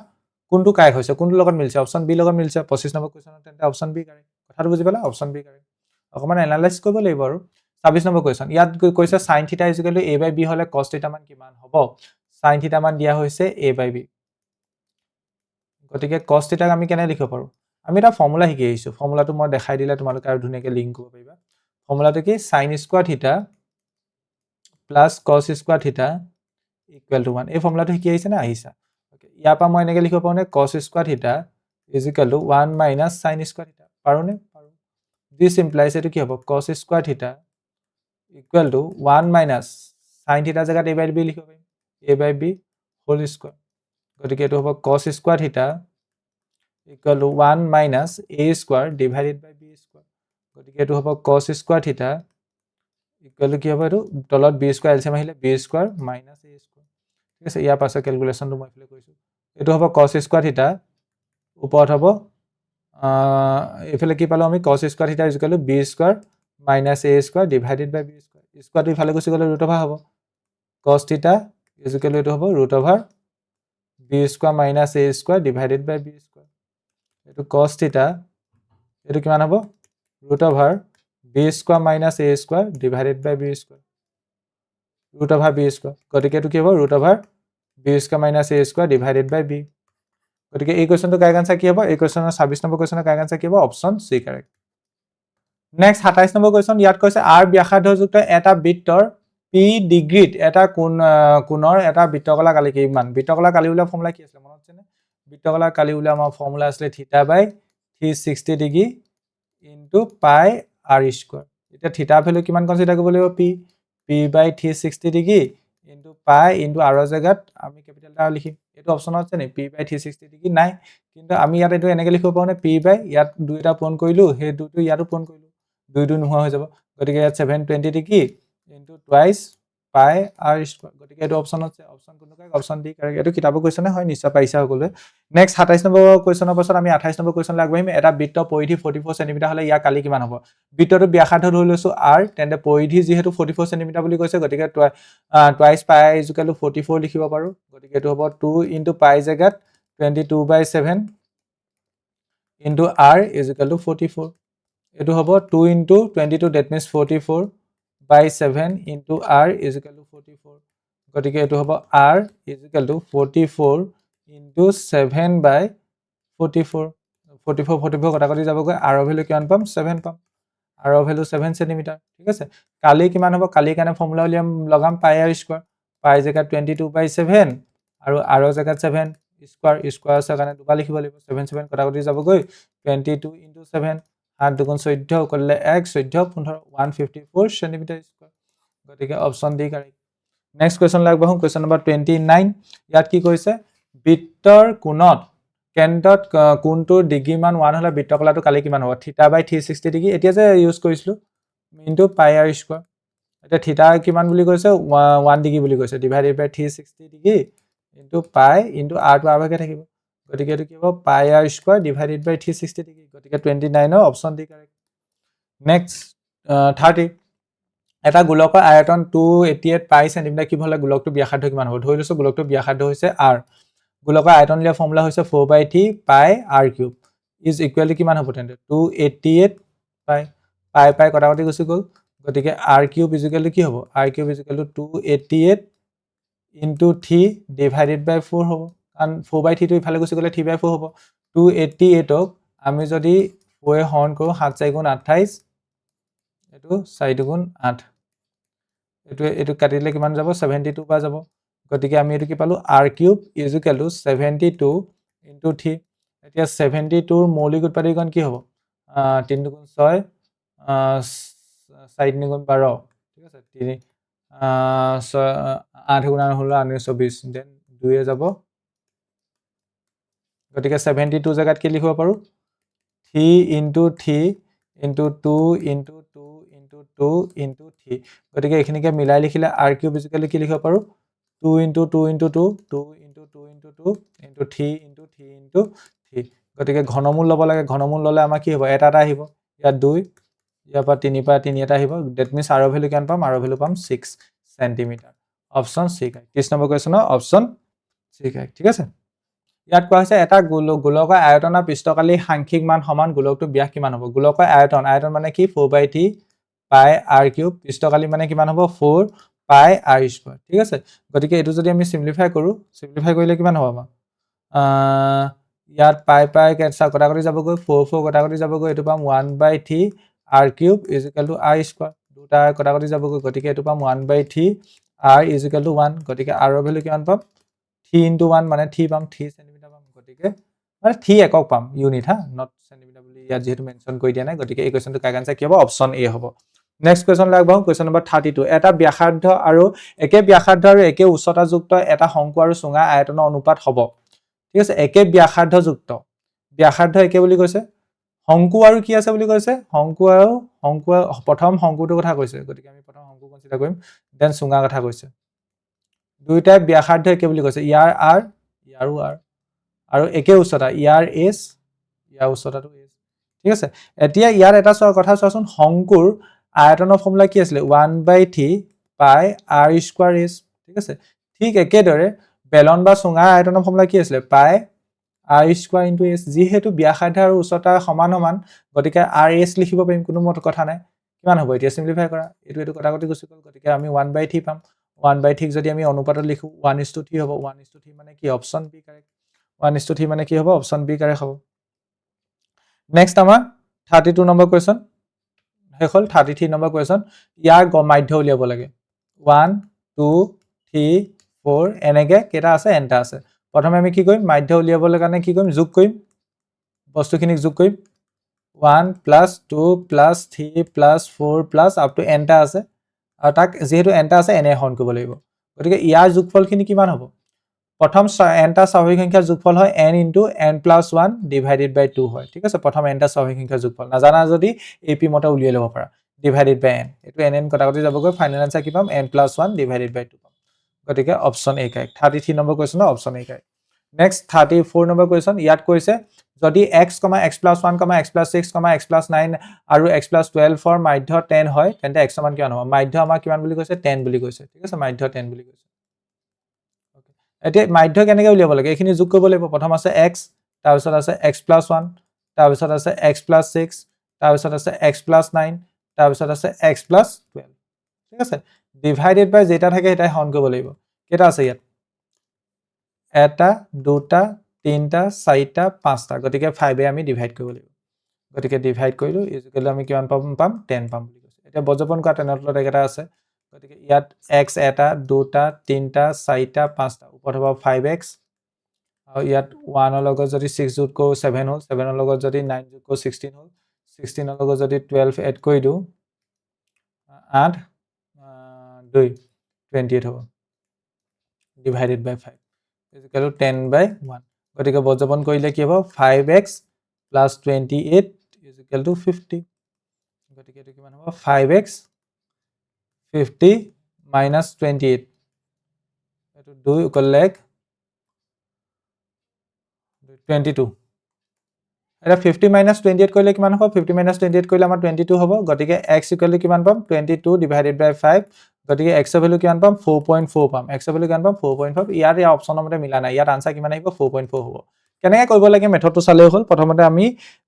কোনটো কাৰেক্ট হৈছে কোনটো লগত মিলছে অপচন বি লগত মিলছে 25 নম্বৰ কোৱেশ্চনত তেন্তে অপচন বি কাৰেক্ট কথাটো বুজি পালা অপচন বি কাৰেক্ট অকমান এনালাইজ কৰিব লাগিব আৰু 26 নম্বৰ কোৱেশ্চন ইয়াত কৈছে sin θ = a/b হলে cos θ মান কিমান হ'ব sin θ মান দিয়া হৈছে a/b গতিকে cos θ আমি কেনে লিখিব পাৰো আমি এটা ফৰ্মুলা শিকি আহিছো ফৰ্মুলাটো মই দেখাই দিলে তোমালোকে আৰু ধুনীয়াকৈ লিংক কৰিব পাৰিবা ফৰ্মুলাটো কি sin square θ plus cos square θ equal to 1 এই ফৰ্মুলাটো শিকি আহিছে না আহিছা ওকে ইয়াৰ পৰা মই এনেকৈ লিখিব পাৰো নে cos square θ is equal to 1 minus sin square theta. পাৰোনে? পাৰো। This implies এটো কি হ'ব? Cos square theta equal to 1 minus sin theta জায়গাত a by b লিখিব পাৰিম। a by b whole square। গতিকে এটো হ'ব cos square theta equal to 1 minus a square divided by b square। গতিকে এটো হ'ব cos square theta equal to কি হ'ব এটো তলত b square LCM আহিলে b square minus a square। ঠিক আছে, ইয়াৰ পাছৰ ক্যালকুলেশনটো মই এফালে কৰিছো। এটো হ'ব cos square theta ওপৰত হ'ব এফালে কি পালো আমি cos square theta is equal to b square minus a square divided by b square। স্কয়ারটো ইফালে গুছি গলে √, হ'ব cos theta is equal to এটো হ'ব √, b square minus a square divided by b square। এটো cos theta এটো কিমান হ'ব √, b square minus a square divided by b square। √b square। গতিকে এটো কি হ'ব √, b square minus a square divided by b। গতিকে এই কোৱেশ্চনটো কাৰেক্ট আনসাৰ কি হ'ব? এই কোৱেশ্চনৰ 26 নম্বৰ কোৱেশ্চনৰ কাৰেক্ট আনসাৰ কি হ'ব? Option C correct. Next 27 number question, ইয়াত কৈছে r ব্যাসাৰ্ধযুক্ত এটা বৃত্তৰ p ডিগ্ৰীত এটা কোণৰ এটা বৃত্তকলা কালি কিমান? বৃত্তকলা কালি উলিওৱা ফৰ্মুলা কি আছিল মনত আছেনে? বৃত্তকলা কালি উলিওৱা আমাৰ ফৰ্মুলা আছিল θ/360 degree into pi r square. এতিয়া থিটা ভ্যালু কিমান কনসিডাৰ কৰিব লাগিব? p/360 degree into pi into r ৰ জায়গাত আমি ক্যাপিটেল R লিখিম। এটো অপচন আছে নি? p/360 ডিগ্ৰী নাই, কিন্তু আমি ইয়াত এটো এনেকৈ লিখিব পাৰো নে? p ইয়াত দুইটা পূৰণ কৰিলো, হে দুইটো ইয়াতো পূৰণ কৰিলো, দুই নোহোৱা হৈ যাব। গতিকে ইয়াত 720 ডিগ্ৰী ইনটু টুৱাইস পাই r স্কয়াৰ। গতিকে এটো অপচন আছে, অপচন কোনটো কাৰেক্ট? Option D correct. এটো কিতাপৰ কোৱেশ্চনে হয়, নিশ্চয় পাইছা সকলোৱে। নেক্সট 27 নম্বৰ কোৱেশ্চনৰ পাছত আমি 28 নম্বৰ কোৱেশ্চনলৈ আগবাঢ়িম। এটা বৃত্ত পৰিধি 44 সেমি হলে ইয়াৰ কালি কিমান হ'ব? বৃত্তটো ব্যাসাৰ্ধ ধৰি লৈছো r, তেন্তে পৰিধি যেহেতু 44 সেমি বুলি কৈছে, গতিকে টুৱাইস পাই is equal to 44 লিখিব পাৰো। গতিকে এটো হ'ব 2 ইনটু পাই জায়গাত 22/7 into r is equal to 44। এটো হ'ব 2 into 22, that means 44/7 into r is equal to 44। গতিকে এটো হ'ব r is equal to 44 into 7/44। 44 কটাকটি যাবগৈ, r ৰ ভ্যালু কিমান পাম? 7 পাম। r ৰ ভ্যালু 7 সেমি। ঠিক আছে, কালি কিমান হ'ব? কালি কাৰণে ফৰ্মুলা উলিয়াম, লগাম পাই r স্কয়াৰ। পাই জায়গাত 22/7 আৰু r ৰ জায়গাত 7 স্কয়াৰ আছে কাৰণে দুটা লিখিব লাগিব। 7 কটাকটি যাবগৈ, 22 ইনটু 7 8 2 14 কৰিলে 1 14 15 154 সেমি স্কয়াৰ। গতিকে option D correct. Next question লাগ বাহু, কোৱেশ্চন নম্বৰ 29। ইয়াত কি কৈছে? বৃত্তৰ কোণত কেন্দ্ৰত কোণটোৰ ডিগ্ৰী মান 1 হলে বৃত্তকলাটো কালি কিমান হ'ব? θ/360 ডিগ্ৰী এতিয়া যে ইউজ কৰিছিলো ইনটু পাই r স্কয়াৰ। এটা থিটা কিমান বুলি কৈছে? 1 ডিগ্ৰী বুলি কৈছে, ডিভাইডেড বাই 360 degree into pi into r টো r ভাগে থাকিব। গতিকে এটো কি হ'ব? পাই r স্কয়াৰ ডিভাইডেড বাই 360 ডিগ্ৰী। গতিকে 29 ৰ অপচন ডি কাৰেক্ট। নেক্সট 30। এটা গোলকৰ আয়তন 288 পাই সেমি কিব হলে গোলকটো ব্যাসাৰ্ধ কিমান হ'ব? ধৰি লৈছো গোলকটো ব্যাসাৰ্ধ হৈছে r। গোলকৰ আয়তন লিয়া ফৰ্মুলা হৈছে 4/3 পাই r³ ইজ ইকুৱেল টু কিমান হ'ব তেন্তে? 288 পাই কটাকটি গুছি গ'ল। গতিকে r³ ইজ ইকুৱেল টু কি হ'ব? r³ is equal to 288 into 3 divided by 4 হ'ব। কাৰণ 4/3 টো ইফালে গুছি গ'লে 3/4 হ'ব। 288 ক আমি যদি 4 এ হৰণ কৰো 7 4 গুণ 28, এটো 4 2 গুণ 8, এটো কাটিলে কিমান যাব? 72 পা যাব। গতিকে আমি এটো কি পালো? r³ is equal two 72 into 3। এতিয়া 72 ৰ মৌলিক উৎপাদকীকৰণ কি হ'ব? 3 2 গুণ 6 4 3 গুণ 12। ঠিক আছে, 3 8 গুণ 8 হলো 24, দেন 2 এ যাব। গতিকে 72 জায়গাত কি লিখিব পাৰো? 3 into 3 into 2 into 2 into 2 into 3। গতিকে এখিনিকে মিলাই লিখিলে r³ ইজ ইকুৱেল টু কি লিখিব পাৰো? 2 into 2 into 2 2 into 2 into 2 into 3 into 3 into 3। গতিকে ঘনমূল ল'ব লাগে, ঘনমূল ল'লে আমাৰ কি হ'ব? এটা আহিব, ইয়াত 2, ইয়াৰ পৰা 3 পৰা 3 এটা আহিব। দ্যাট মিন্স r ৰ ভ্যালু কিমান পাম? r ৰ ভ্যালু পাম 6 সেমি। Option C correct. 30 নম্বৰ কোৱেশ্চনৰ অপচন সি কাৰেক্ট। ঠিক আছে, ইয়াত কোৱা হৈছে এটা গোলকৰ আয়তনৰ পৃষ্ঠকালি সাংখ্যিক মান সমান গোলকটো ব্যাস কিমান হ'ব? গোলকৰ আয়তন মানে কি? 4/3 পাই r³। পৃষ্ঠকালি মানে কিমান হ'ব? 4 পাই r স্কয়াৰ। ঠিক আছে, গতিকে এটো যদি আমি সিম্পলিফাই কৰো, সিম্পলিফাই কৰিলে কিমান হ'ব আমাৰ? ইয়াত পাই কেনসা কটাকটি যাবগৈ, 4 4 কটাকটি যাবগৈ, এটো পাম 1/3 r³ is equal two r square. দুটা কটাকটি যাবগৈ, গতিকে এটো পাম 1/3 r ইজ ইকুৱেল টু 1। গতিকে r ৰ ভ্যালু কিমান পাম? 3 ইনটু 1 মানে 3 পাম, 3 সেমি পাম। গতিকে মানে 3 একক পাম ইউনিট হা নট সেন্টিমিটাৰ বুলি ইয়াত যেহেতু মেনশন কৰি দিয়া নাই গতিকে এই কোৱেশ্চনটো কাৰেক্ট আনসাৰ কি হ'ব অপচন এ হ'ব নেক্সট কোৱেশ্চন লাগব কোৱেশ্চন নম্বৰ 32 এটা ব্যাসাৰ্ধ আৰু একে ব্যাসাৰ্ধ আৰু একে উচ্চতাযুক্ত এটা শংকু আৰু চুঙা আয়তনৰ অনুপাত হ'ব ঠিক আছে একে ব্যাসাৰ্ধযুক্ত ব্যাসাৰ্ধ একে বুলি কৈছে শংকু আৰু কি আছে বুলি কৈছে শংকু প্ৰথম শংকুটোৰ কথা কৈছে গতিকে আমি প্ৰথম শংকু কনসিডাৰ কৰিম দেন চুঙা কথা কৈছে দুইটা ব্যাসাৰ্ধ একে বুলি কৈছে ইয়াৰ আৰ ইয়াৰো আৰ আৰু একে উচ্চতা ইয়াৰ এস ইয়াৰ উচ্চতাটো এস ঠিক আছে এতিয়া ইয়াৰ এটা কথা চোৱাচোন শংকুৰ আয়তনৰ ফৰ্মুলা কি আছিল 1/3 পাই r স্কয়াৰ s ঠিক আছে ঠিক একেদৰে বেলন বা চুঙা আয়তনৰ ফৰ্মুলা কি আছিল পাই r স্কয়াৰ * s যেহেতু ব্যাসাৰ্ধ আৰু উচ্চতা সমান সমান গতিকে r s লিখিব পাৰিম কোনো মত কথা নাই কিমান হ'ব এতিয়া সিম্পলিফাই কৰা এটো কটাকটি গুছি গল গতিকে আমি 1/3 পাম 1/3 যদি আমি অনুপাতত লিখো 1:3 হ'ব 1:3 মানে কি অপচন বি কাৰেক্ট 1:3 মানে কি হ'ব অপচন বি কাৰেক্ট হ'ব নেক্সট আমাৰ 32 নম্বৰ কোৱেশ্চন হেখল 33 নম্বৰ কোৱেশ্চন ইয়াৰ মাধ্য উলিয়াব লাগে 1 2 3 4 এনেকে কেটা আছে এনটা আছে প্ৰথমে আমি কি কৰিম মাধ্য উলিয়াবলৈ কাৰণে কি কৰিম যোগ কৰিম বস্তুখিনিক যোগ কৰিম 1 + 2 + 3 + 4 + up to nটা আছে আৰু তাক যেহেতু nটা আছে এনে হৰণ কৰিব লাগিব গতিকে ইয়াৰ যোগফলখিনি কিমান হ'ব প্ৰথম nটা স্বাভাৱিক সংখ্যাৰ যোগফল হয় n * n + 1 / 2 হয় ঠিক আছে প্ৰথম nটা স্বাভাৱিক সংখ্যাৰ যোগফল নাজানা যদি এপি মতে উলিয়াই ল'ব পাৰা / n এটো n কটাকটি যাবগৈ ফাইনেল আনসাৰ কি পাম n + 1 / 2 পাম গতিকে option A correct 33 number question option A correct next 34 number question ইয়াত কৈছে যদি x, x + 1, x + 6, x + 9 আৰু x + 12 ৰ মাধ্য 10 হয় তেন্তে x সমান কিমান হ'ব মাধ্য আমাৰ কিমান বুলি কৈছে 10 বুলি কৈছে ঠিক আছে মাধ্য 10 বুলি কৈছে ওকে এতিয়া মাধ্য কেনেকৈ উলিয়াব লাগে এইখিনি যোগ কৰিব লাগিব প্ৰথম আছে x তাৰ পিছত আছে x + 1 তাৰ পিছত আছে x + 6 তাৰ পিছত আছে x + 9 তাৰ পিছত আছে x + 12 ঠিক আছে ডিভাইডেড বাই যেটা থাকে এটা হৰণ কৰিব লাগিব কেটা আছে ইয়াত এটা দুটা তিনটা চাৰিটা পাঁচটা গতিকে 5 এ আমি ডিভাইড কৰিব লাগিব গতিকে ডিভাইড কৰিলো ইকুৱেল আমি কিমান পাম 10 পাম বুলি কৈছে এতিয়া বজ্ৰপন কৰা তেনেতলত এটা আছে গতিকে ইয়াত x এটা দুটা তিনটা চাৰিটা পাঁচটা ওপৰত হ'ব 5x আৰু ইয়াত 1 ৰ লগত যদি 6 যোগ কৰো 7 হ'ল 7 ৰ লগত যদি 9 যোগ কৰো 16 হ'ল 16 ৰ লগত যদি 12 এড কৰি দিও 8 2 28 হ'ব ডিভাইডেড বাই 5 ইকুৱেল 10/1 গতিকে বজ্ৰপন কৰিলে কি হ'ব 5x + 28 ইকুৱেল 50 গতিকে এটো কিমান হ'ব 5x 50 - 28 এটো 2 ইকুৱেল 22 এটা 50 - 28 কৰিলে কিমান হ'ব 50 - 28 কৰিলে আমাৰ 22 হ'ব গতিকে x ইকুৱেল কিমান পাম 22 ডিভাইডেড বাই 5 গতিকে x ৰ ভ্যালু কিমান পাম 4.4 পাম x ৰ ভ্যালু কিমান পাম 4.5 ইয়াৰ অপচনৰ মতে মিলা নাই ইয়াত আনসাৰ কিমান আহিব 4.4 হ'ব কেনেকৈ কৰিব লাগে মেথডটো চালেও হ'ল প্ৰথমতে আমি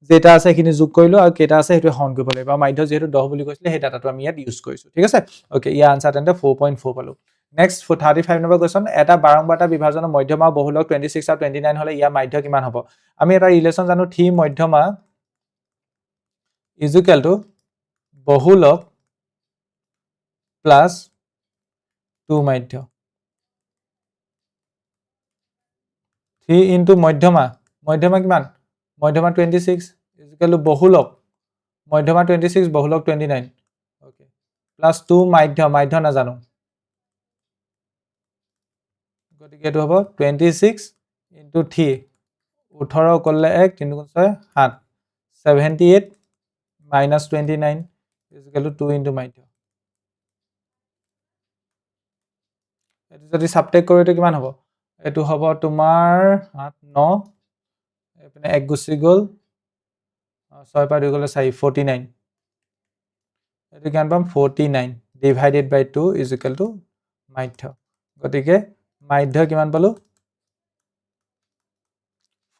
যেটা আছে এখিনি যোগ কৰিলো আৰু কেটা আছে হেতু হৰণ কৰিব লাগিব মাধ্য যেহেতু 10 বুলি কৈছিলে সেই ডাটাটো আমি ইয়াত ইউজ কৰিছো ঠিক আছে ওকে ইয়াৰ আনসাৰ তেন্তে 4.4 পালো নেক্সট 35 নম্বৰ কোৱেশ্চন এটা বাৰংবাৰতা বিভাজনৰ মধ্যমা বহুলক 26 আৰু 29 হলে ইয়াৰ মাধ্য কিমান হ'ব আমি এটা ৰিলেচন জানো 3 মধ্যমা = বহুলক প্লাস 2 মাধ্য 3 into মধ্যমা কিমান মধ্যমা 26 = বহুলক মধ্যমা 26 বহুলক 29 ওকে প্লাস 2 মাধ্য না জানো গতিকে এটো হ'ব 26 into 3 18 করলে 1 3 গুণ 6 7 78 minus 29 is equal to 2 into মাধ্য এটো যদি সাবট্ৰেক্ট কৰো এটো কিমান হ'ব এটো হ'ব তোমাৰ 8 9 এপিনে 1 গুছি গল 6 পা 2 গলে 4 49 এটো কিমান পাম 49 divided by 2 is equal to মাধ্য গতিকে মাধ্য কিমান পালো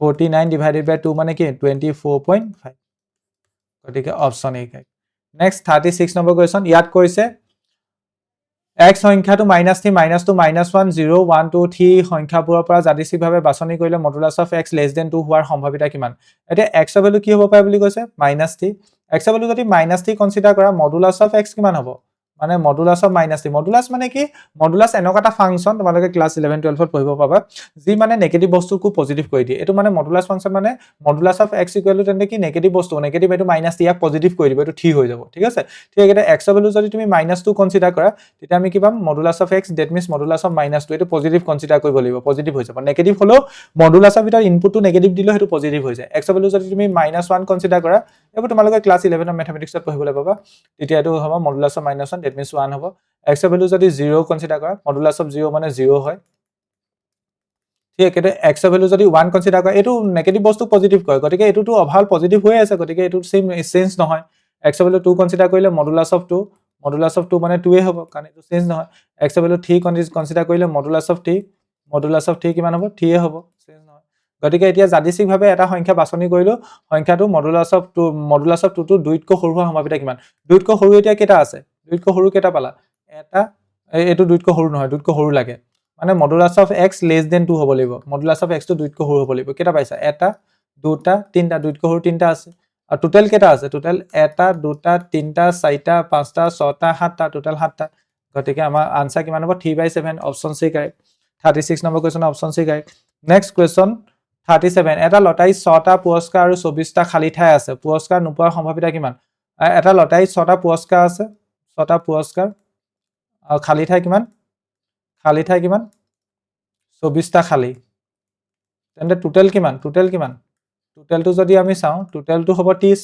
49 divided by 2 মানে কি 24.5 গতিকে অপচন এ কাই নেক্সট 36 নম্বৰ কোৱেশ্চন ইয়াত কৈছে x সংখ্যাটো -3 -2 -1 0 1 2 3 সংখ্যাবোৰৰ পৰা যাদৃচ্ছিকভাৱে বাছনি কৰিলে মডুলাছ অফ x <2 হোৱাৰ সম্ভাৱিতা কিমান এতিয়া x ৰ ভ্যালু কি হ'ব পাৰে বুলি কৈছে -3 x ৰ ভ্যালু যদি -3 কনসিডাৰ কৰা মডুলাছ অফ x কিমান হ'ব মানে মডুলাছ অফ -3 মডুলাছ মানে কি মডুলাছ এনেকুৱা এটা ফাংচন তোমালোকে ক্লাছ 11 12 ত পঢ়িব পাবা যি মানে নেগেটিভ বস্তুকো পজিটিভ কৰি দিয়ে এটো মানে মডুলাছ ফাংচন মানে modulus of x equal two তেন্তে কি নেগেটিভ বস্তু নেগেটিভ এটো -3 ইয়াক পজিটিভ কৰি দিব এটো ঠিক হৈ যাব ঠিক আছে ঠিক এটা x ভ্যালু যদি তুমি -2 কনসিডাৰ কৰা তেতিয়া আমি কি পাম modulus of x that means modulus of -2 এটো পজিটিভ কনসিডাৰ কৰিব লাগিব পজিটিভ হৈ যাব নেগেটিভ হলো মডুলাছৰ ভিতৰ ইনপুটটো নেগেটিভ দিলে হেতু পজিটিভ হৈ যায় x ভ্যালু যদি তুমি -1 কনসিডাৰ কৰা এবোৰ তোমালোকে ক্লাছ 11 অফ ম্যাথমেটিক্সত পঢ়িবলৈ পাবা তেতিয়া এটো হ'ব মডুলাছ অফ -1 দ্যাট মিন্স 1 হ'ব x ভ্যালু যদি 0 কনসিডাৰ কৰা মডুলাছ অফ 0 মানে 0 হয় ঠিক আছে x ভ্যালু যদি 1 কনসিডাৰ কৰা এটো নেগেটিভ বস্তু পজিটিভ কয় গতিকে এটোটো অভাল পজিটিভ হৈ আছে গতিকে এটো সেম চেঞ্জ নহয় x ভ্যালু 2 কনসিডাৰ কৰিলে মডুলাছ অফ 2 মানে 2 এ হ'ব কাৰণ এটো চেঞ্জ নহয় x ভ্যালু 3 কনসিডাৰ কৰিলে মডুলাছ অফ 3 কিমান হ'ব 3 এ হ'ব চেঞ্জ নহয় গতিকে এতিয়া যাদিসিকভাৱে এটা সংখ্যা বাছনি কৰিলো সংখ্যাটো মডুলাছ অফ 2 টো 2 তকৈ সৰু হোৱা সম্ভাৱনা কিমান 2 তকৈ সৰু এতিয়া কেটা আছে 2 তকৈ সৰু কেটা পালা এটা এটো 2 তকৈ সৰু নহয় 2 তকৈ সৰু লাগে মানে modulus of x less than 2 হ'ব লাগিব মডুলাছ অফ x টো 2 তকৈ সৰু হ'ব লাগিব কেটা পাইছা এটা দুটা তিনটা 2 তকৈ সৰু তিনটা আছে আৰু টোটাল কেটা আছে টোটাল এটা দুটা তিনটা চাৰিটা পাঁচটা ছটা সাতটা টোটাল সাতটা গতিকে আমাৰ আনসাৰ কিমান হ'ব 3/7 option C correct 36 number question option C correct next question 37 এটা লটাৰী 6টা পুৰস্কাৰ আৰু 24টা খালি ঠাই আছে পুৰস্কাৰ নোপোৱাৰ সম্ভাৱনা কিমান এটা লটাৰী 6টা পুৰস্কাৰ আছে 6টা পুৰস্কাৰ আৰু খালি ঠাই কিমান 24টা খালি তেন্তে টোটাল কিমান টোটালটো যদি আমি চাও টোটালটো হ'ব 30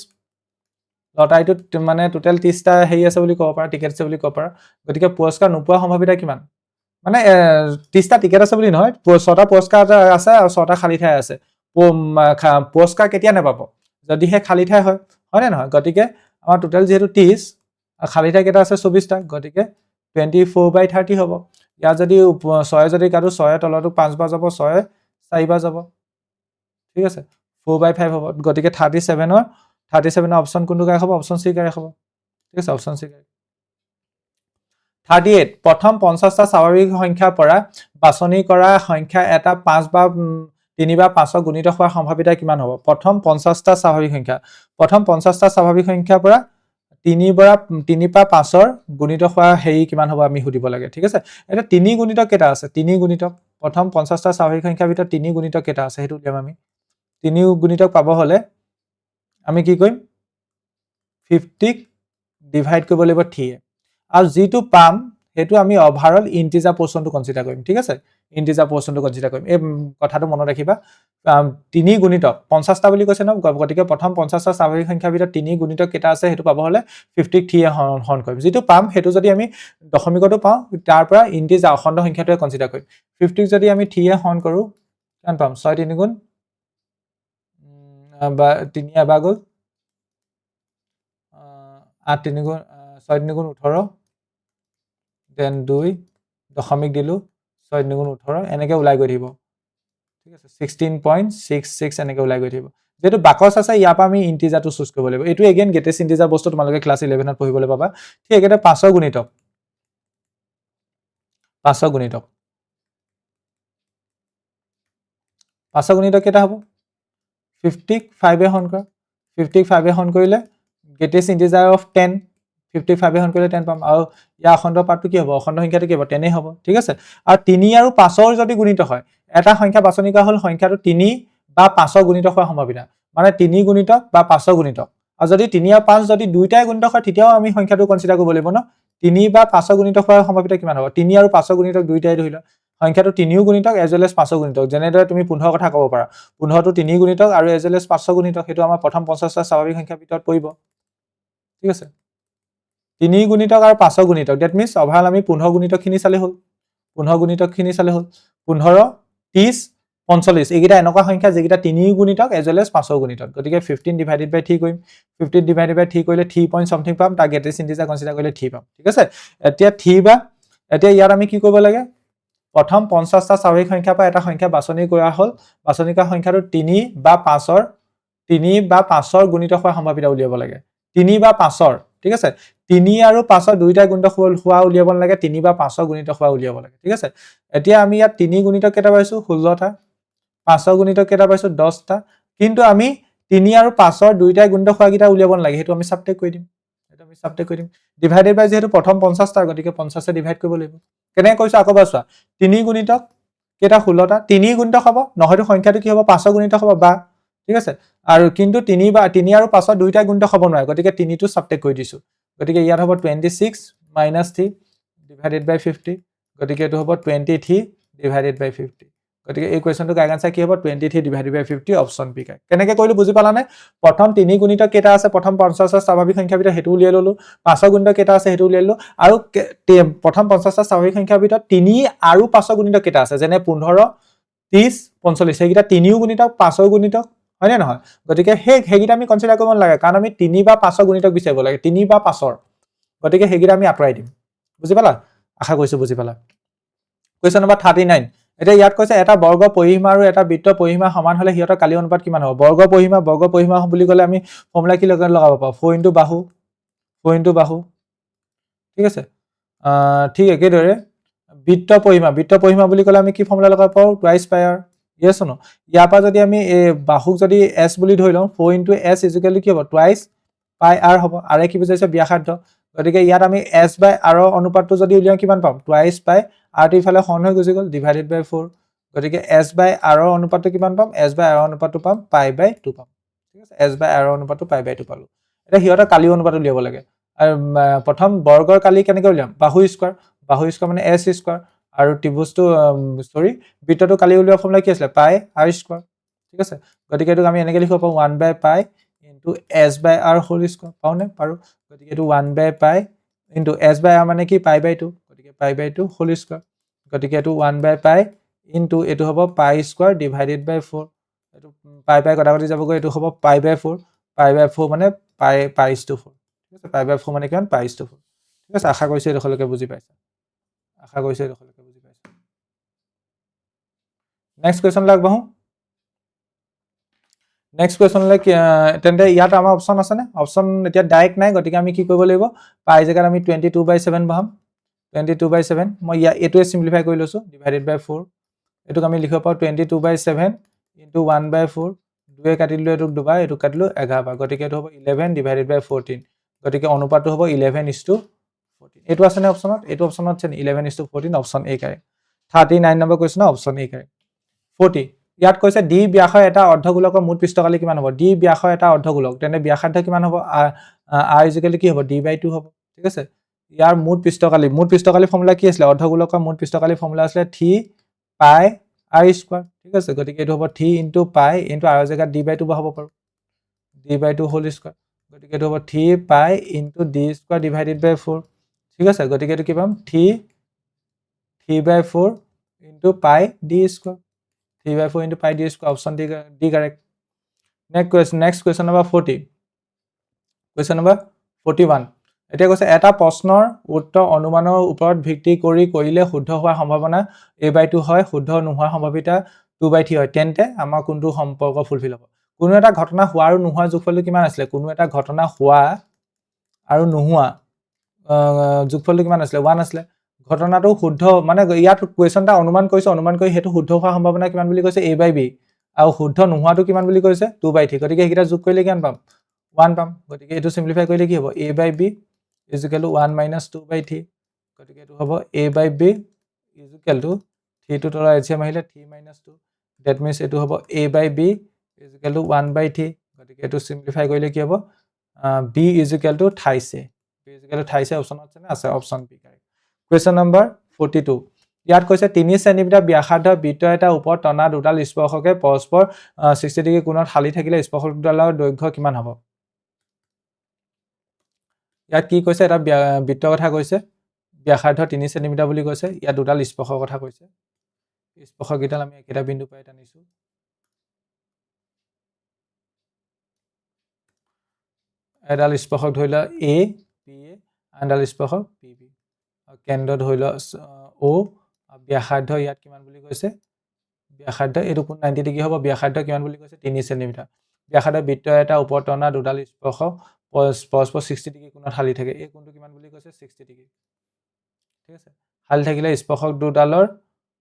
লটাৰীটো মানে টোটাল 30টা হেই আছে বুলি ক'ব পাৰা টিকেট আছে বুলি ক'ব পাৰা গতিকে পুৰস্কাৰ নোপোৱাৰ সম্ভাৱনা কিমান মানে 30টা টিকেট আছে বুলি নহয় 6টা পুৰস্কাৰ আছে আৰু 6টা খালি ঠাই আছে পুৰস্কাৰ কেতিয়া নেপাব যদি হে খালি ঠাই হয় হয় নে নহয় গতিকে আমাৰ টোটাল যেহেতু 30 আৰু খালি ঠাই কেটা আছে 24টা গতিকে 24/30 হ'ব ইয়া যদি 6 যদি কাটো 6 তলটো 5 বাৰ যাব 6 4 বাৰ যাব ঠিক আছে 4/5 হ'ব গতিকে 37 অপচন কোনটো কাৰেক্ট হ'ব অপচন সি কাৰেক্ট হ'ব ঠিক আছে অপচন সি 38 প্ৰথম 50টা স্বাভাৱিক সংখ্যাৰ পৰা বাছনি কৰা সংখ্যা এটা 5 বা 3 বা 5ৰ গুণিত হোৱাৰ সম্ভাৱনা কিমান হ'ব প্ৰথম 50টা স্বাভাৱিক সংখ্যাৰ পৰা 3 বা 5ৰ গুণিত হোৱা হেই কিমান হ'ব আমি সুধিব লাগে ঠিক আছে এটা 3 গুণিতক কেটা আছে 3 গুণিতক প্ৰথম 50টা স্বাভাৱিক সংখ্যাৰ ভিতৰত 3 গুণিতক কেটা আছে হেতু উলিয়াম আমি 3 গুণিতক পাব হলে আমি কি কৰিম 50 ক ডিভাইড কৰিব লাগিব 3 আৰু যেটো পাম হেতু আমি ওভাৰঅল ইন্টিজাৰ পোৰশনটো কনসিডাৰ কৰিম ঠিক আছে ইন্টিজাৰ পোৰশনটো কনসিডাৰ কৰিম এই কথাটো মনত ৰাখিবা 3 গুণিতক 50টা বুলি কৈছে ন গতিকে প্ৰথম 50টা স্বাভাৱিক সংখ্যাৰ ভিতৰত 3 গুণিতক কেটা আছে হেতু পাব হলে 50 ক 3 এ হৰণ কৰিম যেটো পাম হেতু যদি আমি দশমিকটো পাও তাৰ পৰা ইন্টিজাৰ অখণ্ড সংখ্যাটোৱে কনসিডাৰ কৰিম 50 ক যদি আমি 3 এ হৰণ কৰো কিমান পাম 6 3 গুণ বা 3 এবাৰ গ'ল 8 3 গুণ 6 3 গুণ 18 দেন 2 দশমিক দিলো 6 3 গুণ 18 এনেকে ওলাই গৈ থাকিব ঠিক আছে 16.66 এনেকে ওলাই গৈ থাকিব যেটো বাকস আছে ইয়াৰ পৰা আমি ইন্টিজাৰটো চুজ কৰিব লাগিব এটো এগেইন গ্ৰেটেষ্ট ইন্টিজাৰ বস্তু তোমালোকে ক্লাছ 11 ত পঢ়িবলৈ পাবা ঠিক একেটা 5ৰ গুণিতক 5ৰ গুণিতক কেটা হ'ব 50 ক 5 এ হৰণ কৰা 50 ক 5 এ হৰণ কৰিলে গ্ৰেটেষ্ট ইন্টিজাৰ অফ 10 55 এ হৰণ কৰিলে 10 পাম আৰু ইয়া অখণ্ড পাৰ্টটো কি হ'ব অখণ্ড সংখ্যাটো কি হ'ব 10 এ হ'ব ঠিক আছে আৰু 3 আৰু 5ৰ যদি গুণিত হয় এটা সংখ্যা বাছনি কৰা হল সংখ্যাটো 3 বা 5ৰ গুণিত হোৱাৰ সম্ভাৱনা মানে 3 গুণিতক বা 5ৰ গুণিতক আৰু যদি 3 আৰু 5 যদি দুইটাই গুণিত হয় তেতিয়াও আমি সংখ্যাটো কনসিডাৰ কৰিব লাগিব ন 3 বা 5ৰ গুণিত হোৱাৰ সম্ভাৱনা কিমান হ'ব 3 আৰু 5ৰ গুণিতক দুইটাই ধৰিলা সংখ্যাটো 3ও গুণিতক এজ ৱেল এজ 5ৰ গুণিতক যেনেদৰে তুমি 15 কথা ক'ব পাৰা 15 টো 3 গুণিতক আৰু এজ ৱেল এজ 5ৰ গুণিতক হেতু আমাৰ প্ৰথম 50টা স্বাভাৱিক সংখ্যাৰ ভিতৰত পৰিব ঠিক আছে 3 গুণিতক আৰু 5ৰ গুণিতক দ্যাট মিন্স ওভাৰঅল আমি 15 গুণিতক খিনি চালে হল 15 30 45 এইগিটা এনেকুৱা সংখ্যা যেগিটা 3 গুণিতক এজ ৱেল এজ 5ৰ গুণিতক গতিকে 15 ডিভাইডেড বাই 3 কৰিম 15 ডিভাইডেড বাই 3 কৰিলে 3 পইণ্ট সামথিং পাম তা গ্ৰেটেষ্ট ইন্টিজাৰ কনসিডাৰ কৰিলে 3 পাম ঠিক আছে এতিয়া 3 বা এতিয়া ইয়াত আমি কি কৰিব লাগে প্ৰথম 50টা স্বাভাৱিক সংখ্যা পৰা এটা সংখ্যা বাছনি কৰা হল বাছনি কৰা সংখ্যাটো 3 বা 5ৰ গুণিত হোৱাৰ সম্ভাৱনা উলিয়াব লাগে 3 বা 5ৰ ঠিক আছে 3 আৰু 5ৰ দুইটা গুণিত হোৱা উলিয়াব লাগে 3 বা 5ৰ গুণিত হোৱা উলিয়াব লাগে ঠিক আছে এতিয়া আমি ইয়াত 3 গুণিতক কেটা পাইছো 16টা 5ৰ গুণিতক কেটা পাইছো 10টা কিন্তু আমি 3 আৰু 5ৰ দুইটা গুণিত হোৱা কিটা উলিয়াব লাগে হেতু আমি সাবট্ৰেক্ট কৰি দিম এটা আমি সাবট্ৰেক্ট কৰি দিম ডিভাইডেড বাই যেহেতু প্ৰথম 50 টা গতিকে 50 এ ডিভাইড কৰিব লাগিব কেনে কৈছো আকৌ বাছৱা 3 গুণিতক কেটা 16 টা 3 গুণিতক হ'ব নহয়তো সংখ্যাটো কি হ'ব 5 গুণিতক হ'ব বা ঠিক আছে আৰু কিন্তু 3 বা 3 আৰু 5 দুইটা গুণিতক হ'ব নোৱাৰে গতিকে 3 টো সাবট্ৰেক্ট কৰি দিছো গতিকে ইয়াত হ'ব 26 - 3 ডিভাইডেড বাই 50 গতিকে এটো হ'ব 23 ডিভাইডেড বাই 50 গতিকে এই কোৱেশ্চনটো কাৰেক্ট আনসাৰ কি হ'ব 23 ডিভাইডেড বাই 50 অপচন বি কাৰেক্ট কেনেকৈ কৰিলো বুজি পালানে প্ৰথম 3 গুণিতক কেটা আছে প্ৰথম 50 টা স্বাভাৱিক সংখ্যা ভিতৰত হেতু উলিয়াই ললো 5 গুণিতক কেটা আছে হেতু উলিয়াই ললো আৰু প্ৰথম 50 টা স্বাভাৱিক সংখ্যাৰ ভিতৰত 3 আৰু 5 গুণিতক কেটা আছে যেনে 15 30 45 এইকিটা 3 গুণিতক 5 গুণিতক হয় নে নহয় গতিকে হেগিটা আমি কনসিডাৰ কৰিব নালাগে কাৰণ আমি 3 বা 5 গুণিতক বিচাৰিব লাগে 3 বা 5 গতিকে হেগিটা আমি আঁতৰাই দিম বুজি পালা আশা কৰিছো বুজি পালা কোৱেশ্চন নম্বৰ 39 এটা ইয়াত কৈছে এটা বৰ্গ পৰিসীমা আৰু এটা বৃত্ত পৰিসীমা সমান হলে হিয়তৰ কালি অনুপাত কিমান হ'ব বৰ্গ পৰিসীমা বুলি ক'লে আমি ফৰ্মুলা কি লগাব পাওঁ 4 * বাহু 4 * বাহু ঠিক আছে ঠিক একেদৰে বৃত্ত পৰিসীমা বুলি ক'লে আমি কি ফৰ্মুলা লগাব পাওঁ টুৱাইস পাই r ইয়েস নো ইয়াৰ পৰা যদি আমি এই বাহুক যদি s বুলি ধৰি লওঁ 4 * s = কি হ'ব টুৱাইস পাই r হ'ব r কি বুজাইছে ব্যাসাৰ্ধ গতিকে ইয়াত আমি s বাই r অনুপাতটো যদি উলিয়াও কিমান পাম টুৱাইস পাই r টো ইফালে হৰণ হৈ গুচি গ'ল ডিভাইডেড বাই 4 গতিকে s বাই r অনুপাতটো কিমান পাম s বাই r অনুপাতটো পাম পাই বাই 2 পাম ঠিক আছে s by r অনুপাতটো pi by 2 পালো এটা হিয়তৰ কালি অনুপাত উলিয়াব লাগে আৰু প্ৰথম বৰ্গৰ কালি কেনেকৈ উলিয়াম বাহু স্কয়াৰ মানে s স্কয়াৰ আৰু ত্ৰিভুজটো বৃত্তটো কালি উলিওৱা ফৰ্মুলা কি আছিল পাই r স্কয়াৰ ঠিক আছে গতিকে এটো আমি এনেকৈ লিখিব পাওঁ 1 by pi into s by r whole square পাওনে পাৰো গতিকে এটো 1 by pi into s by r মানে কি পাই বাই 2 গতিকে পাই বাই 2 হোল স্কয়াৰ গতিকে এটো 1 বাই পাই ইনটু এটো হ'ব পাই স্কয়াৰ ডিভাইডেড বাই 4 এটো পাই কটাকটি যাবগৈ এটো হ'ব পাই বাই 4 মানে পাইস টু 4 ঠিক আছে পাই বাই 4 মানে কিমান পাইস টু 4 ঠিক আছে আশা কৰিছো এডখৰলৈকে বুজি পাইছা নেক্সট কোৱেশ্চন লাগবহু নেক্সট কোৱেশ্চন লাইক তেন্তে ইয়াত আমাৰ অপচন আছে নে অপচন এতিয়া ডাইৰেক্ট নাই গতিকে আমি কি কৰিব লাগিব পাই জেগাত আমি 22/7 বহাম 22/7 মই এটোৱে সিম্পলিফাই কৰি লৈছো ডিভাইডেড বাই 4 এটোক আমি লিখিব পাও 22/7 ইনটু 1/4 দুয়ে কাটি দিলো এটোক দুবাৰ এটোক কাটিলো 11 বাৰ গতিকে এটো হ'ব 11 ডিভাইডেড বাই 14 গতিকে অনুপাতটো হ'ব 11:14 এটো আছে নে অপচনত এটো অপচনত আছে 11:14 option A correct 39 number question option A correct 40 ইয়াত কৈছে ডি ব্যাসৰ এটা অৰ্ধগোলকৰ মুঠ পৃষ্ঠকালি কিমান হ'ব ডি ব্যাসৰ এটা অৰ্ধগোলক তেনে ব্যাসাৰ্ধ কিমান হ'ব r কি হ'ব d/2 হ'ব ঠিক আছে ইয়াৰ মুঠ পৃষ্ঠকালি ফৰ্মুলা কি আছিল অৰ্ধগোলকৰ মুঠ পৃষ্ঠকালি ফৰ্মুলা আছিল 3 পাই r স্কয়াৰ ঠিক আছে গতিকে এটো হ'ব 3 * পাই * r জেগাত d/2 বহাব পাৰো d/2 হোল স্কয়াৰ গতিকে এটো হ'ব 3 পাই * d স্কয়াৰ ডিভাইডেড বাই 4 ঠিক আছে গতিকে এটো কি পাম 3/4 * পাই d square 3/4 * pi d square option D correct next question number 40 question number 41 এতিয়া কৈছে এটা প্ৰশ্নৰ উত্তৰ অনুমানৰ ওপৰত ভিত্তি কৰি কৰিলে শুদ্ধ হোৱাৰ সম্ভাৱনা a/2 হয় শুদ্ধ নোহোৱাৰ সম্ভাৱিতা 2/3 হয় তেন্তে আমাৰ কোনটো সম্পৰ্ক ফুলফিল হ'ব কোনো এটা ঘটনা হোৱা আৰু নোহোৱাৰ যোগফলটো কিমান আছিল কোনো এটা ঘটনা হোৱা আৰু নোহোৱা যোগফলটো কিমান আছিল 1 আছিল ঘটনাটো শুদ্ধ মানে ইয়াত কোৱেশ্চনটা অনুমান কৰি হেতু শুদ্ধ হোৱাৰ সম্ভাৱনা কিমান বুলি কৈছে a/b আৰু শুদ্ধ নোহোৱাটো কিমান বুলি কৈছে 2/3 গতিকে হেকিটা যোগ কৰিলে কিমান পাম 1 পাম গতিকে এটো সিম্পলিফাই কৰিলে কি হ'ব a/b = 1 - 2/3 গতিকে এটো হ'ব a/b = 3 টো তৰা এলচিয়াম আহিলে 3 - 2 দ্যাট মিন্স এটো হ'ব a/b = 1/3 গতিকে এটো সিম্পলিফাই কৰিলে কি হ'ব b = 28 অপচন আছে না আছে option B correct question number 42 ইয়াত কৈছে 3 সেন্টিমিটাৰ ব্যাসাৰ্ধ বৃত্ত এটা ওপৰত টনা দুডাল স্পৰ্শকে পৰস্পৰ 60 ডিগ্ৰী কোণত হালি থাকিলে স্পৰ্শক দুডালৰ দৈৰ্ঘ্য কিমান হ'ব ইয়াত কি কৈছে এটা বৃত্ত কথা কৈছে ব্যাসাৰ্ধ 3 সেন্টিমিটাৰ বুলি কৈছে ইয়াত দুডাল স্পৰ্শৰ কথা কৈছে স্পৰ্শক গিটাল আমি একেটা বিন্দু পাই টানিছো এডাল স্পৰ্শক ধৰিলা a p a আনডাল স্পৰ্শক p b কেন্দ্ৰ ধৰিলা o ব্যাসাৰ্ধ ইয়াত কিমান বুলি কৈছে ব্যাসাৰ্ধ এটো কোন 90 ডিগ্ৰী হ'ব ব্যাসাৰ্ধ কিমান বুলি কৈছে 3 সেন্টিমিটাৰ ব্যাসাৰ্ধ বৃত্ত এটা ওপৰত টনা দুডাল স্পৰ্শক পৰস্পৰ 60 ডিগ্ৰী কোণত হালি থাকে এই কোণটো কিমান বুলি কৈছে 60 ডিগ্ৰী ঠিক আছে হালি থাকিলে স্পৰ্শক দুডালৰ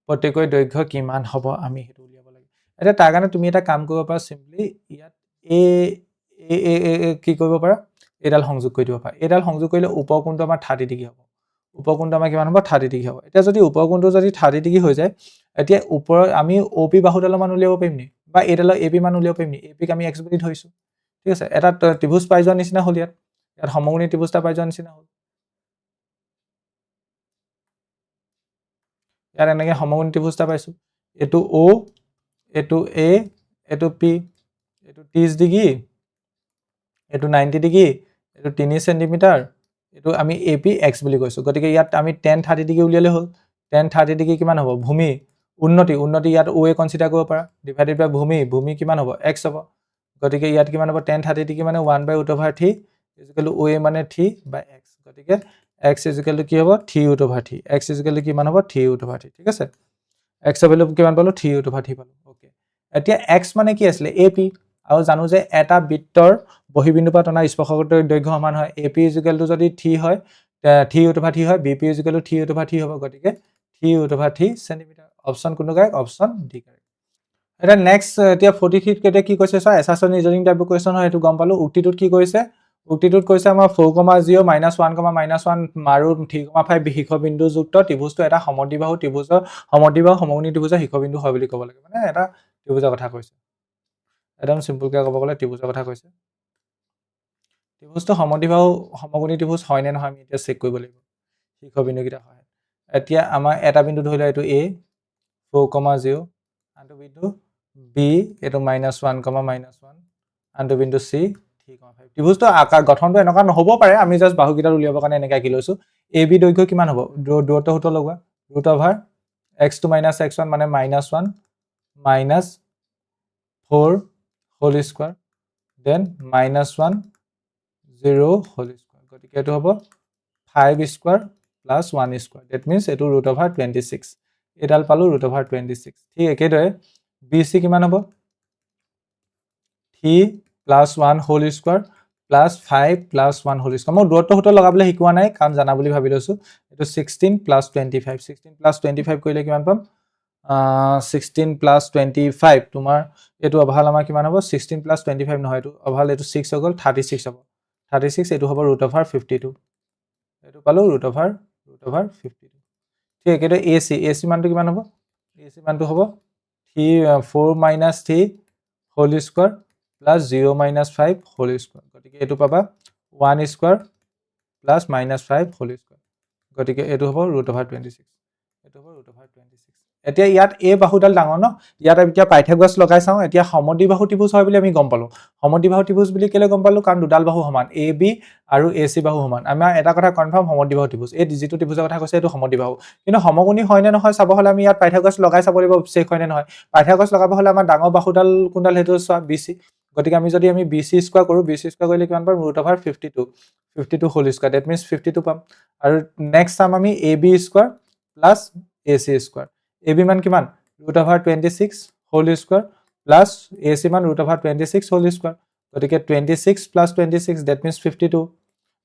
প্ৰত্যেকৰ দৈৰ্ঘ্য কিমান হ'ব আমি হেতু উলিয়াব লাগে এটা তাৰ কাৰণে তুমি এটা কাম কৰিব পাৰা সিম্পলি ইয়াত কি কৰিব পাৰা এইডাল সংযোগ কৰি দিব পাৰা এইডাল সংযোগ কৰিলে উপকোণটো আমাৰ 30 ডিগ্ৰী হ'ব উপকোণটো আমাৰ কিমান হ'ব 30 ডিগ্ৰী হ'ব এতিয়া যদি উপকোণটো যদি 30 ডিগ্ৰী হৈ যায় এতিয়া ওপৰৰ আমি OP বাহুডালৰ মান উলিয়াব পাৰিম নি বা এইডালৰ AP মান উলিয়াব পাৰিম নি AP ক আমি x বুলি ধৰিছো ঠিক আছে এটা ত্ৰিভুজ পাই যোৱা নিচিনা হ'ল ইয়াত সমকোণী ত্ৰিভুজটা পাই যোৱা নিচিনা হ'ল ইয়াত এনেকৈ সমকোণী ত্ৰিভুজটা পাইছো এটো O এটো A এটো P এটো 30 ডিগ্ৰী এটো 90 ডিগ্ৰী এটো 3 সেন্টিমিটাৰ এটো আমি AP x বুলি কৈছো গতিকে ইয়াত আমি tan 30 ডিগ্ৰী উলিয়ালে হ'ল tan 30 ডিগ্ৰী কিমান হ'ব ভূমি উন্নতি ইয়াত OA কনসিডাৰ কৰিব পাৰা ডিভাইডেড বাই ভূমি কিমান হ'ব x হ'ব গতিকে ইয়াত কিমান হ'ব tan 30 ডিগ্ৰী মানে 1/√3 OA মানে 3 বাই x গতিকে x কি হ'ব 3√3 x কিমান হ'ব 3√3 ঠিক আছে x ৰ ভ্যালু কিমান পালো 3√3 পালো ওকে এতিয়া x মানে কি আছিল AP আৰু জানো যে এটা বৃত্তৰ বহিবিন্দু পৰা টনা স্পৰ্শকৰ দৈৰ্ঘ্য সমান হয় AP যদি 3 হয় 3√3 হয় BP 3√3 হ'ব গতিকে 3√3 সেন্টিমিটাৰ অপচন কোনটো কাৰেক্ট অপচন ডি কাৰেক্ট এটা নেক্সট এতিয়া 43 কেতে কি কৈছে চা এছাছন ৰিজনিং টাইপ কোৱেশ্চন হয় এটো গম পালো উক্তিটোত কি কৈছে উক্তিটোত কৈছে আমাৰ 4,0 -1,-1 মাৰু 3,5 শীৰ্ষবিন্দু যুক্ত ত্ৰিভুজটো এটা সমদ্বিবাহু ত্ৰিভুজৰ সমকোণী ত্ৰিভুজৰ শীৰ্ষবিন্দু হয় বুলি ক'ব লাগে মানে এটা ত্ৰিভুজৰ কথা কৈছে একদম সিম্পল কে ক'ব গ'লে ত্ৰিভুজৰ কথা কৈছে ত্ৰিভুজটো সমদ্বিবাহু সমকোণী ত্ৰিভুজ হয় নে নহয় আমি এতিয়া চেক কৰিব লাগিব শীৰ্ষবিন্দু কিটা হয় এতিয়া আমাৰ এটা বিন্দু ধৰিলে এটো A 4,0 আনটো বিন্দু B এটো -1,-1 আনটো বিন্দু C 3,5 ত্ৰিভুজটো আকাৰ গঠনটো এনেকা নহব পাৰে আমি জাস্ট বাহুকিটা উলিয়াবৰ কাৰণে এনেকা কি লৈছো AB দৈৰ্ঘ্য কিমান হ'ব দূৰত্ব সূত্ৰ লগোৱা x2 - x1 মানে -1 -4 whole square then -1 0 whole square গতিকে এটো হ'ব 5 square plus 1 square that means এটো √26 এডাল পালো √26 ঠিক একেদৰে BC কিমান হ'ব 3 plus 1 whole square plus 5 plus 1 whole square মই দূৰত্ব সূত্ৰ লগাবলৈ শিকোৱা নাই কাৰণ জানা বুলি ভাবি লৈছো এটো 16 plus 25 16 plus 25 কৰিলে কিমান পাম 16 plus 25 তোমাৰ এটো অভাল আমাৰ কিমান হ'ব 16 plus 25 নহয় এটো অভাল এটো 6 হৈ গ'ল 36 হ'ব 36 এটো হ'ব √52 এটো পালো √52 ঠিক একেদৰে AC মানটো কিমান হ'ব AC মানটো হ'ব 4 - 3 whole square plus 0 - 5 whole square গতিকে এটো পাবা 1 square plus -5 whole square গতিকে এটো হ'ব √26 এটো হ'ব √26 এতিয়া ইয়াত A বাহুডাল ডাঙৰ ন ইয়াত এতিয়া পাইথাগোৰাছ লগাই চাও এতিয়া সমদ্বিবাহু ত্ৰিভুজ হয় বুলি আমি গম পালো সমদ্বিবাহু ত্ৰিভুজ বুলি কেলে গম পালো কাৰণ দুডাল বাহু সমান AB আৰু AC বাহু সমান আমাৰ এটা কথা কনফাৰ্ম সমদ্বিবাহু ত্ৰিভুজ এই যিটো ত্ৰিভুজৰ কথা কৈছে এটো সমদ্বিবাহু কিন্তু সমকোণী হয় নে নহয় চাব হলে আমি ইয়াত পাইথাগোৰাছ লগাই চাব লাগিব চেক হয় নে নহয় পাইথাগোৰাছ লগাব হলে আমাৰ ডাঙৰ বাহুডাল কোনডাল হেতু চোৱা BC গতিকে আমি যদি আমি BC স্কয়াৰ কৰো BC স্কয়াৰ কৰিলে কিমান পাম √52 whole square that means 52 পাম আৰু নেক্সট টাইম আমি AB square plus AC square AB মান কিমান √26 whole square plus AC মান √26 whole square গতিকে 26 plus 26 that means 52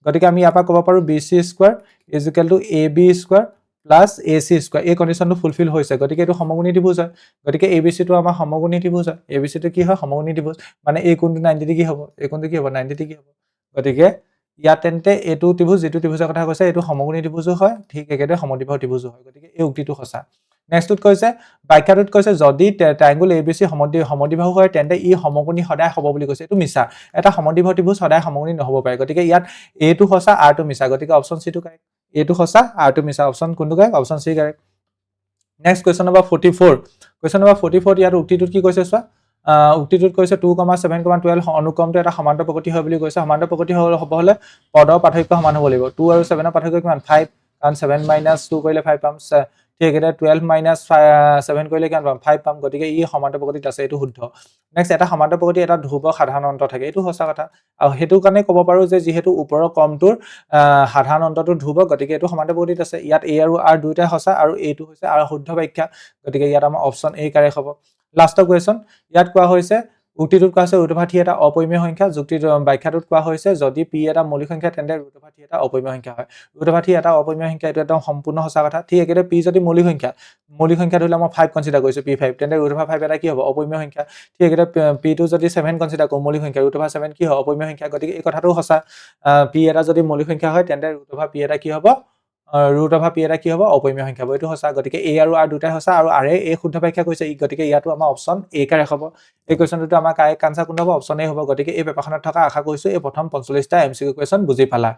গতিকে আমি ইয়াৰ পৰা ক'ব পাৰো BC square is equal to AB square plus AC square এই কন্ডিশনটো ফুলফিল হৈছে গতিকে এটো সমকোণী ত্ৰিভুজ হয় গতিকে ABC টো আমাৰ সমকোণী ত্ৰিভুজ হয় ABC টো কি হয় সমকোণী ত্ৰিভুজ মানে এই কোণটো 90 ডিগ্ৰী হ'ব এই কোণটো কি হ'ব 90 ডিগ্ৰী হ'ব গতিকে ইয়াত তেন্তে এটো ত্ৰিভুজ যেটো ত্ৰিভুজৰ কথা কৈছে এটো সমকোণী ত্ৰিভুজ হয় ঠিক একেদৰে সমদ্বিবাহু ত্ৰিভুজ হয় গতিকে এই উক্তিটো সঁচা নেক্সটত কৈছে ব্যাখ্যাটোত কৈছে যদি ট্ৰায়াঙ্গল ABC সমদ্বিবাহু হয় তেন্তে ই সমকোণী সদায় হ'ব বুলি কৈছে এটো মিছা এটা সমদ্বিবাহু ত্ৰিভুজ সদায় সমকোণী নহব পাৰে গতিকে ইয়াত A টো সঁচা R টো মিছা গতিকে অপচন C টো কাৰেক্ট A টো সঁচা R টো মিছা অপচন কোনটো correct option C correct next question number 44 question number 44 ইয়াত উক্তিটোত কি কৈছে চোৱা উক্তিটোত কৈছে 2,7,12 অনুক্ৰমটো এটা সমান্তৰ প্ৰকৃতি হয় বুলি কৈছে সমান্তৰ প্ৰকৃতি হ'ব হলে পদৰ পাৰ্থক্য সমান হ'ব লাগিব 2 আৰু 7 ৰ পাৰ্থক্য কিমান 5 কাৰণ 7 - 2 কৰিলে 5 পাম ঠিক একেদৰে 12 - 7 কৰিলে কিমান পাম 5 পাম গতিকে ই সমান্তৰ প্ৰকৃতিত আছে এটো শুদ্ধ নেক্সট এটা সমান্তৰ প্ৰকৃতি এটা ধ্ৰুৱক সাধাৰণ অন্ত থাকে এটো সঁচা কথা আৰু হেতু কাৰণে ক'ব পাৰো যে যেহেতু ওপৰৰ ক্ৰমটোৰ সাধাৰণ অন্তটো ধ্ৰুৱক গতিকে এটো সমান্তৰ প্ৰকৃতিত আছে ইয়াত A আৰু R দুইটা সঁচা আৰু এটো হৈছে আৰু শুদ্ধ ব্যাখ্যা গতিকে ইয়াত আমাৰ অপচন A কাৰেক্ট হ'ব লাষ্টৰ কোৱেশ্চন ইয়াত কোৱা হৈছে উক্তিটোত কোৱা হৈছে ৰুট অভাৰ থ্ৰী এটা অপৰিমেয় সংখ্যা যুক্তিৰ ব্যাখ্যাটোত কোৱা হৈছে যদি পি এটা মৌলিক সংখ্যা তেন্তে ৰুট অভাৰ থ্ৰী এটা অপৰিমেয় সংখ্যা হয় ৰুট অভাৰ থ্ৰী এটা অপৰিমেয় সংখ্যা এইটো একদম সম্পূৰ্ণ সঁচা কথা ঠিক একেদৰে পি যদি মৌলিক সংখ্যা ধৰিলে মই 5 কনসিডাৰ কৰিছো p5 তেন্তে ৰুট অভাৰ 5 এটা কি হ'ব অপৰিমেয় সংখ্যা ঠিক একেদৰে p2 যদি 7 কনসিডাৰ কৰো মৌলিক সংখ্যা ৰুট অভাৰ 7 কি হয় অপৰিমেয় সংখ্যা গতিকে এই কথাটো সঁচা p এটা যদি মৌলিক সংখ্যা হয় তেন্তে ৰুট অভাৰ p এটা কি হ'ব ৰুট অভাৰ p এটা কি হ'ব অপৰিমেয় সংখ্যা হ'ব এইটো সঁচা গতিকে a আৰু r দুটাই সঁচা আৰু r এ শুদ্ধ ব্যাখ্যা কৈছে গতিকে ইয়াতো আমাৰ অপচন a কাৰেক্ট হ'ব এই কোৱেশ্চনটো আমাৰ কাৰেক্ট আনসাৰ কোনটো হ'ব অপচন a হ'ব গতিকে এই পেপাৰখনত থকা আশা কৰিছো এই প্ৰথম 45টা এমসিকিউ কোৱেশ্চন বুজি পালা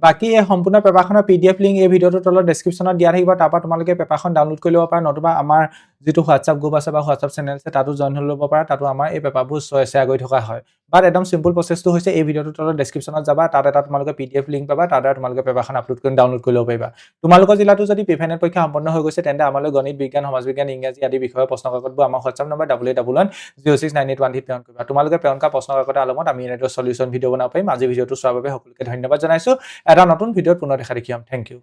বাকি এই সম্পূৰ্ণ পেপাৰখনৰ পিডিএফ লিংক এই ভিডিওটোৰ তলত ডেসক্ৰিপচনত দিয়া থাকিব তাৰ পৰা তোমালোকে পেপাৰখন ডাউনলোড কৰি ল'ব পাৰা নতুবা আমাৰ যেটো হোৱাটসঅ্যাপ গ্ৰুপ আছে বা হোৱাটসঅ্যাপ চেনেল আছে তাতো জয়েন হৈ ল'ব পাৰা তাতো আমাৰ এই পেপাৰবোৰ শেয়াৰ কৰি থকা হয় বাট একদম সিম্পল প্ৰসেছটো হৈছে এই ভিডিওটোৰ তলত ডেসক্ৰিপচনত যাবা তাত এটা তোমালোকে পিডিএফ লিংক পাবা তাৰ দ্বাৰা তোমালোকে পেপাৰখন আপলোড কৰি ডাউনলোড কৰি ল'ব পাৰিবা তোমালোকৰ জিলাটো যদি প্ৰিফাইনেল পৰীক্ষা সম্পন্ন হৈ গৈছে তেন্তে আমালৈ গণিত বিজ্ঞান সমাজ বিজ্ঞান ইংৰাজী আদি বিষয়ৰ প্ৰশ্ন কাকতবোৰ আমাৰ হোৱাটসঅ্যাপ নম্বৰ 8811069813 প্ৰেৰণ কৰিবা তোমালোকে প্ৰেৰণ কৰা প্ৰশ্ন কাকতৰ আলমত আমি এনেটো সলিউশন ভিডিও বনাব পাৰিম আজি ভিডিওটো চোৱাৰ বাবে সকলোকে ধন্যবাদ জনাইছো এটা নতুন ভিডিওত পুনৰ দেখা দেখিম থ্যাংক ইউ